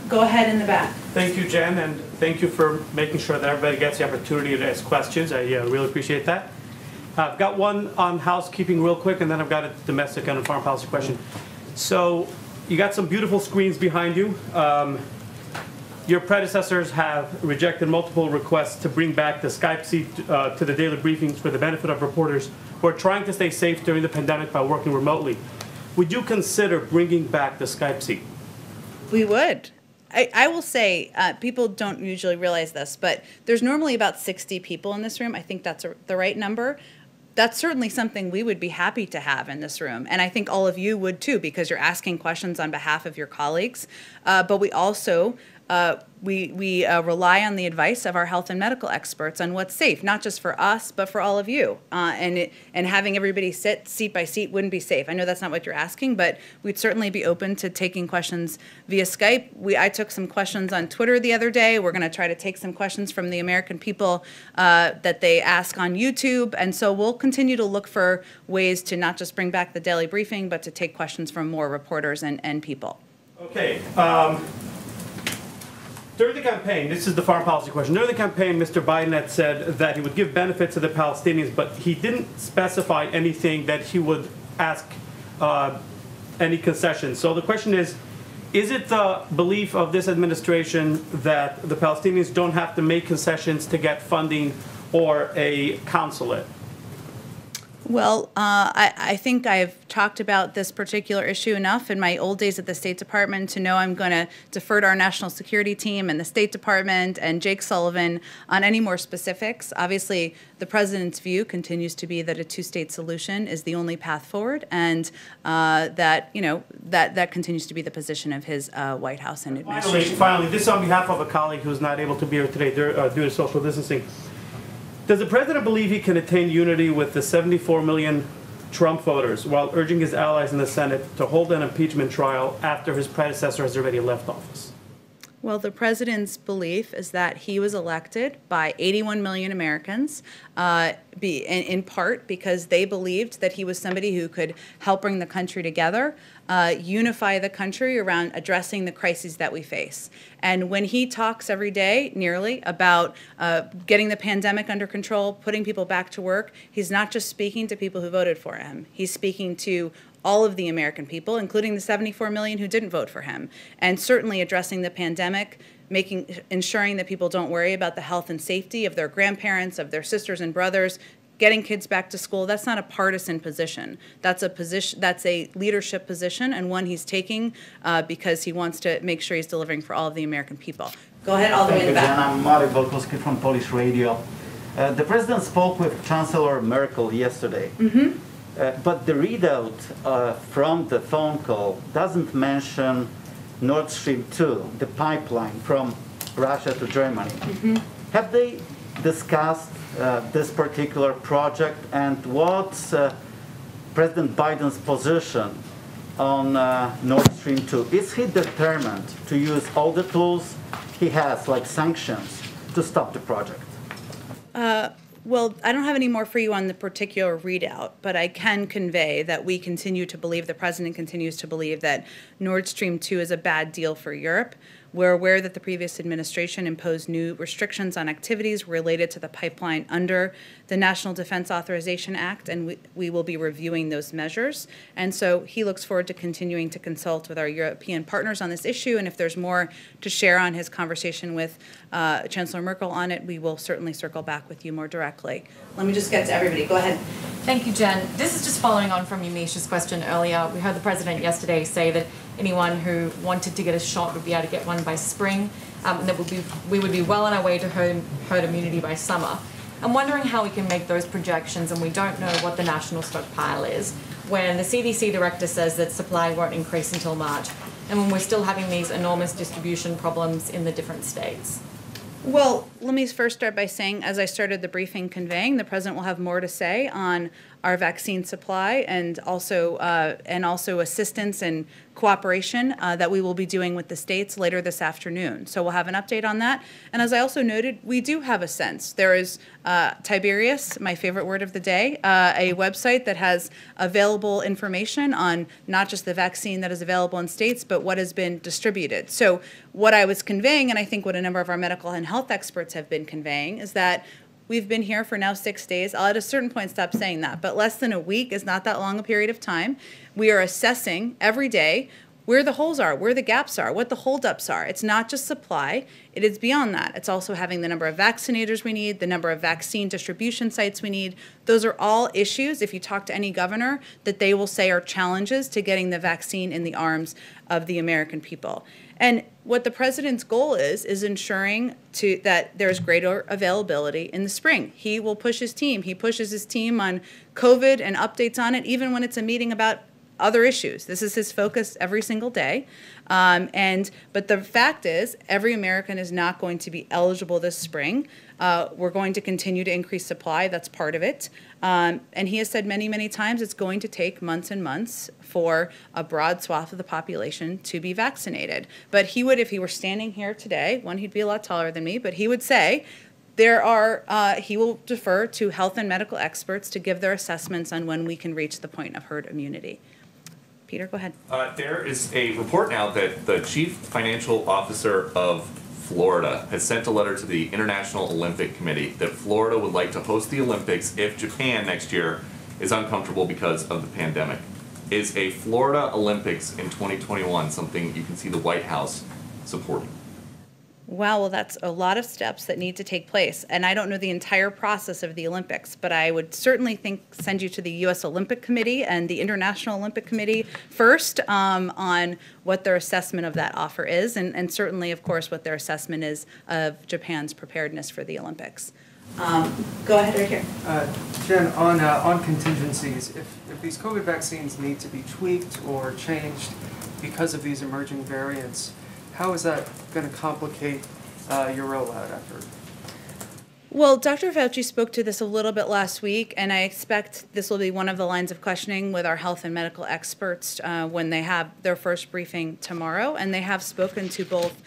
H: Go ahead in the back.
Q: Thank you, Jen, and thank you for making sure that everybody gets the opportunity to ask questions. I really appreciate that. I've got one on housekeeping real quick, and then I've got a domestic and a foreign policy question. So you got some beautiful screens behind you. Your predecessors have rejected multiple requests to bring back the Skype seat to the daily briefings for the benefit of reporters who are trying to stay safe during the pandemic by working remotely. Would you consider bringing back the Skype seat?
H: We would. I will say, people don't usually realize this, but there's normally about 60 people in this room. I think that's the right number. That's certainly something we would be happy to have in this room. And I think all of you would too, because you're asking questions on behalf of your colleagues. But we also we rely on the advice of our health and medical experts on what's safe, not just for us, but for all of you. And having everybody sit seat by seat wouldn't be safe. I know that's not what you're asking, but we'd certainly be open to taking questions via Skype. I took some questions on Twitter the other day. We're going to try to take some questions from the American people that they ask on YouTube. And so we'll continue to look for ways to not just bring back the daily briefing, but to take questions from more reporters and people.
Q: Okay. During the campaign, this is the foreign policy question. During the campaign, Mr. Biden had said that he would give benefits to the Palestinians, but he didn't specify anything that he would ask any concessions. So the question is it the belief of this administration that the Palestinians don't have to make concessions to get funding or a consulate?
H: Well, I think I've talked about this particular issue enough in my old days at the State Department to know I'm going to defer to our national security team and the State Department and Jake Sullivan on any more specifics. Obviously, the President's view continues to be that a two-state solution is the only path forward, and that continues to be the position of his White House and administration.
Q: Finally, this is on behalf of a colleague who's not able to be here today due to social distancing. Does the President believe he can attain unity with the 74 million Trump voters while urging his allies in the Senate to hold an impeachment trial after his predecessor has already left office?
H: Well, the president's belief is that he was elected by 81 million Americans, in part because they believed that he was somebody who could help bring the country together, unify the country around addressing the crises that we face. And when he talks every day, nearly, about getting the pandemic under control, putting people back to work, he's not just speaking to people who voted for him. He's speaking to all of the American people, including the 74 million who didn't vote for him, and certainly addressing the pandemic, ensuring that people don't worry about the health and safety of their grandparents, of their sisters and brothers, getting kids back to school. That's not a partisan position. That's a leadership position, and one he's taking because he wants to make sure he's delivering for all of the American people. Go ahead, all the way in the back.
R: I'm Marek Volkowski from Polish Radio. The president spoke with Chancellor Merkel yesterday.
H: Mm-hmm.
R: But the readout from the phone call doesn't mention Nord Stream 2, the pipeline from Russia to Germany.
H: Mm-hmm.
R: Have they discussed this particular project, and what's President Biden's position on Nord Stream 2? Is he determined to use all the tools he has, like sanctions, to stop the project?
H: Well, I don't have any more for you on the particular readout, but I can convey that we continue to believe, the president continues to believe, that Nord Stream 2 is a bad deal for Europe. We're aware that the previous administration imposed new restrictions on activities related to the pipeline under the National Defense Authorization Act, and we will be reviewing those measures. And so he looks forward to continuing to consult with our European partners on this issue, and if there's more to share on his conversation with Chancellor Merkel on it, we will certainly circle back with you more directly. Let me just get to everybody. Go ahead.
S: Thank you, Jen. This is just following on from Yumish's question earlier. We heard the president yesterday say that anyone who wanted to get a shot would be able to get one by spring, and that we would be well on our way to herd immunity by summer. I'm wondering how we can make those projections, and we don't know what the national stockpile is, when the CDC director says that supply won't increase until March, and when we're still having these enormous distribution problems in the different states.
H: Well, let me first start by saying, as I started the briefing conveying, the president will have more to say on our vaccine supply and also assistance and cooperation that we will be doing with the states later this afternoon. So we'll have an update on that. And as I also noted, we do have a sense. There is Tiberius, my favorite word of the day, a website that has available information on not just the vaccine that is available in states, but what has been distributed. So what I was conveying, and I think what a number of our medical and health experts have been conveying, is that we've been here for now 6 days. I'll at a certain point stop saying that, but less than a week is not that long a period of time. We are assessing every day where the holes are, where the gaps are, what the holdups are. It's not just supply, it is beyond that. It's also having the number of vaccinators we need, the number of vaccine distribution sites we need. Those are all issues, if you talk to any governor, that they will say are challenges to getting the vaccine in the arms of the American people. And what the president's goal is ensuring that there's greater availability in the spring. He will push his team. He pushes his team on COVID and updates on it, even when it's a meeting about other issues. This is his focus every single day. But the fact is, every American is not going to be eligible this spring. We're going to continue to increase supply. That's part of it. And he has said many, many times it's going to take months and months for a broad swath of the population to be vaccinated. But he would, if he were standing here today, one, he'd be a lot taller than me, but he would say he will defer to health and medical experts to give their assessments on when we can reach the point of herd immunity. Peter, go ahead.
M: There is a report now that the chief financial officer of Florida has sent a letter to the International Olympic Committee that Florida would like to host the Olympics if Japan next year is uncomfortable because of the pandemic. Is a Florida Olympics in 2021 something you can see the White House supporting?
H: Wow, well, that's a lot of steps that need to take place. And I don't know the entire process of the Olympics, but I would certainly send you to the U.S. Olympic Committee and the International Olympic Committee first on what their assessment of that offer is, and certainly, of course, what their assessment is of Japan's preparedness for the Olympics. Go ahead right here.
N: Jen, on contingencies, if these COVID vaccines need to be tweaked or changed because of these emerging variants, how is that going to complicate your rollout effort?
H: Well, Dr. Fauci spoke to this a little bit last week, and I expect this will be one of the lines of questioning with our health and medical experts when they have their first briefing tomorrow. And they have spoken to both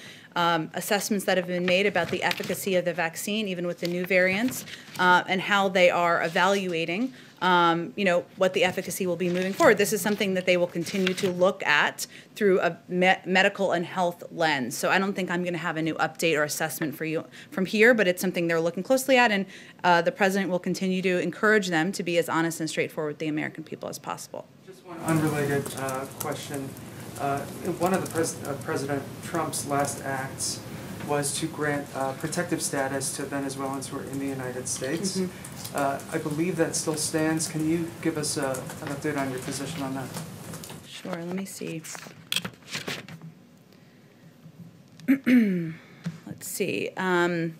H: assessments that have been made about the efficacy of the vaccine, even with the new variants, and how they are evaluating what the efficacy will be moving forward. This is something that they will continue to look at through a medical and health lens. So I don't think I'm going to have a new update or assessment for you from here, but it's something they're looking closely at, and the president will continue to encourage them to be as honest and straightforward with the American people as possible.
N: Just one unrelated question. One of the President Trump's last acts was to grant protective status to Venezuelans who are in the United States. I believe that still stands. Can you give us an update on your position on that?
H: Sure, let me see. Let's see. Well,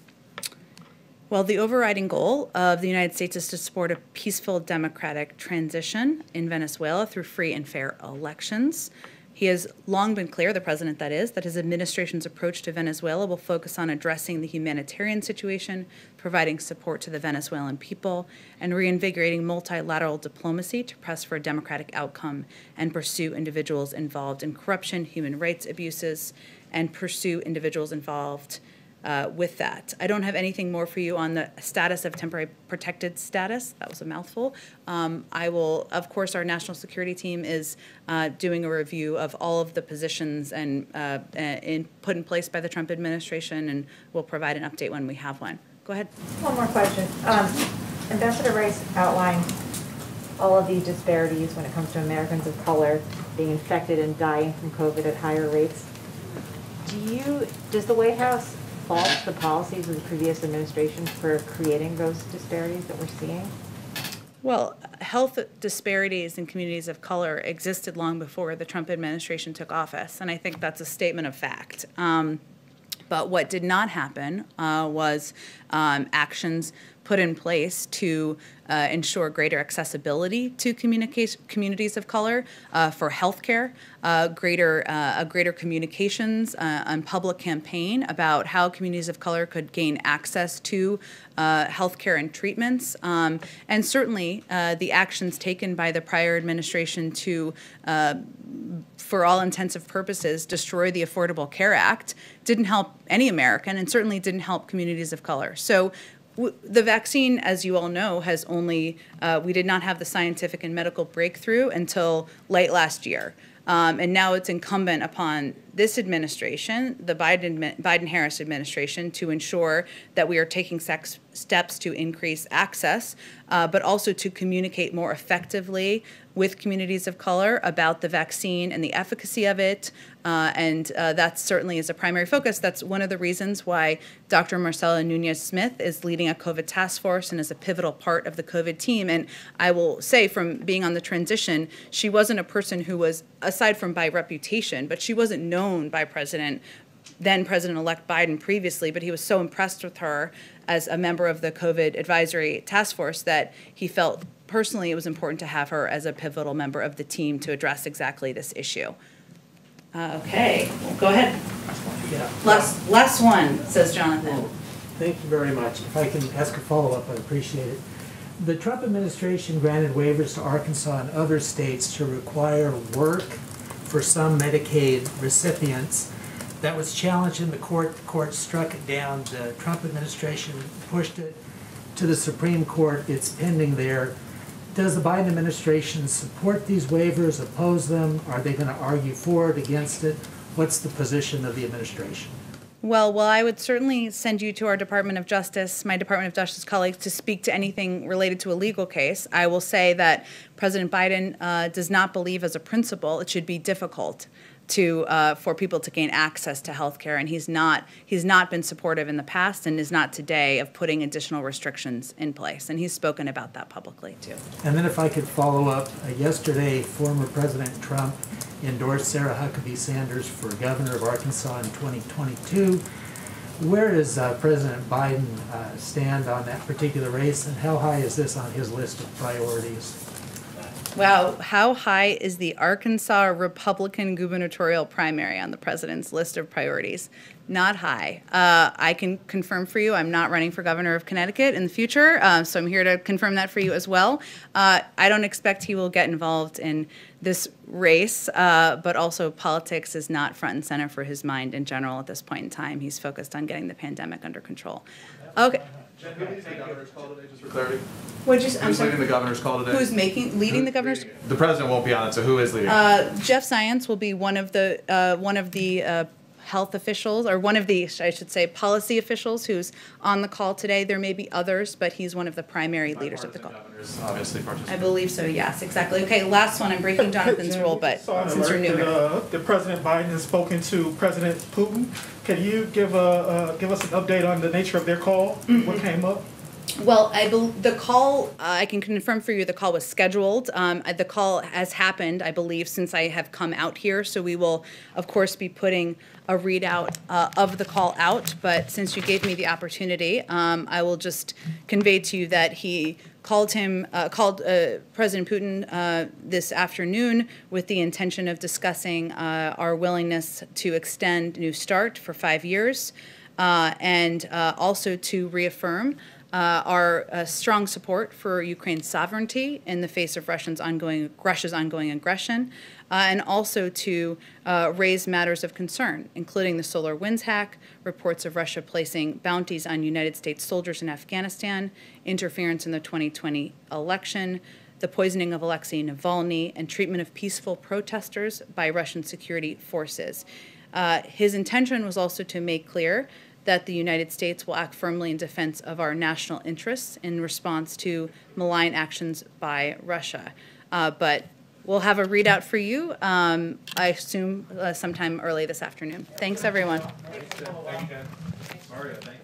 H: the overriding goal of the United States is to support a peaceful democratic transition in Venezuela through free and fair elections. He has long been clear, the president that is, that his administration's approach to Venezuela will focus on addressing the humanitarian situation, providing support to the Venezuelan people, and reinvigorating multilateral diplomacy to press for a democratic outcome and pursue individuals involved in corruption, human rights abuses, and pursue individuals involved with that. I don't have anything more for you on the status of temporary protected status. That was a mouthful. I will, of course, our national security team is doing a review of all of the positions and put in place by the Trump administration, and we'll provide an update when we have one. Go ahead.
O: One more question. Ambassador Rice outlined all of these disparities when it comes to Americans of color being infected and dying from COVID at higher rates. Does the White House fault the policies of the previous administration for creating those disparities that we're seeing?
H: Well, health disparities in communities of color existed long before the Trump administration took office, and I think that's a statement of fact. But what did not happen was actions put in place to ensure greater accessibility to communities of color for healthcare, greater communications and public campaign about how communities of color could gain access to healthcare and treatments, and certainly the actions taken by the prior administration to for all intensive purposes, destroy the Affordable Care Act didn't help any American and certainly didn't help communities of color. So the vaccine, as you all know, has only, we did not have the scientific and medical breakthrough until late last year. And now it's incumbent upon this administration, the Biden-Harris administration, to ensure that we are taking steps to increase access, but also to communicate more effectively with communities of color about the vaccine and the efficacy of it. And that certainly is a primary focus. That's one of the reasons why Dr. Marcela Nunez-Smith is leading a COVID task force and is a pivotal part of the COVID team. And I will say, from being on the transition, she wasn't a person who was, aside from by reputation, but she wasn't known by then President-elect Biden previously, but he was so impressed with her as a member of the COVID advisory task force that he felt personally it was important to have her as a pivotal member of the team to address exactly this issue. Okay, well, go ahead.
T: Yeah.
H: Last one, says Jonathan.
T: Well, thank you very much. If I can ask a follow-up, I'd appreciate it. The Trump administration granted waivers to Arkansas and other states to require work for some Medicaid recipients. That was challenged in the court. The court struck it down. The Trump administration pushed it to the Supreme Court. It's pending there. Does the Biden administration support these waivers, oppose them? Are they going to argue for it, against it? What's the position of the administration?
H: Well, I would certainly send you to our Department of Justice, my Department of Justice colleagues, to speak to anything related to a legal case. I will say that President Biden does not believe as a principle it should be difficult for people to gain access to health care, and he's not been supportive in the past and is not today of putting additional restrictions in place, and he's spoken about that publicly too.
T: And then if I could follow up, yesterday former President Trump endorsed Sarah Huckabee Sanders for governor of Arkansas in 2022. Where does President Biden stand on that particular race, and how high is this on his list of priorities?
H: Wow, how high is the Arkansas Republican gubernatorial primary on the president's list of priorities? Not high. I can confirm for you, I'm not running for governor of Connecticut in the future, so I'm here to confirm that for you as well. I don't expect he will get involved in this race, but also politics is not front and center for his mind in general at this point in time. He's focused on getting the pandemic under control. Okay.
E: Jen, who leads the governor's call today, just for clarity?
H: Who's
E: leading the governor's call today?
H: Who's leading the governor's?
E: The president won't be on it, so who is leading?
H: Jeff Zients will be one of the health officials, or one of the, I should say, policy officials who's on the call today. There may be others, but he's one of the primary leaders of the call.
E: Governors obviously participate.
H: I believe so, yes, exactly. Okay, last one, I'm breaking Jonathan's rule, but since you're new here.
K: The President Biden has spoken to President Putin. Can you give us an update on the nature of their call? What came up?
H: Well, the call, I can confirm for you, the call was scheduled. The call has happened, I believe, since I have come out here. So we will, of course, be putting a readout of the call out. But since you gave me the opportunity, I will just convey to you that he called President Putin this afternoon with the intention of discussing our willingness to extend New START for 5 years and also to reaffirm our strong support for Ukraine's sovereignty in the face of Russia's ongoing aggression, and also to raise matters of concern, including the SolarWinds hack, reports of Russia placing bounties on United States soldiers in Afghanistan, interference in the 2020 election, the poisoning of Alexei Navalny, and treatment of peaceful protesters by Russian security forces. His intention was also to make clear that the United States will act firmly in defense of our national interests in response to malign actions by Russia. But we'll have a readout for you, I assume, sometime early this afternoon. Thanks, everyone.
E: Thank you, Jen. Mario, thank you.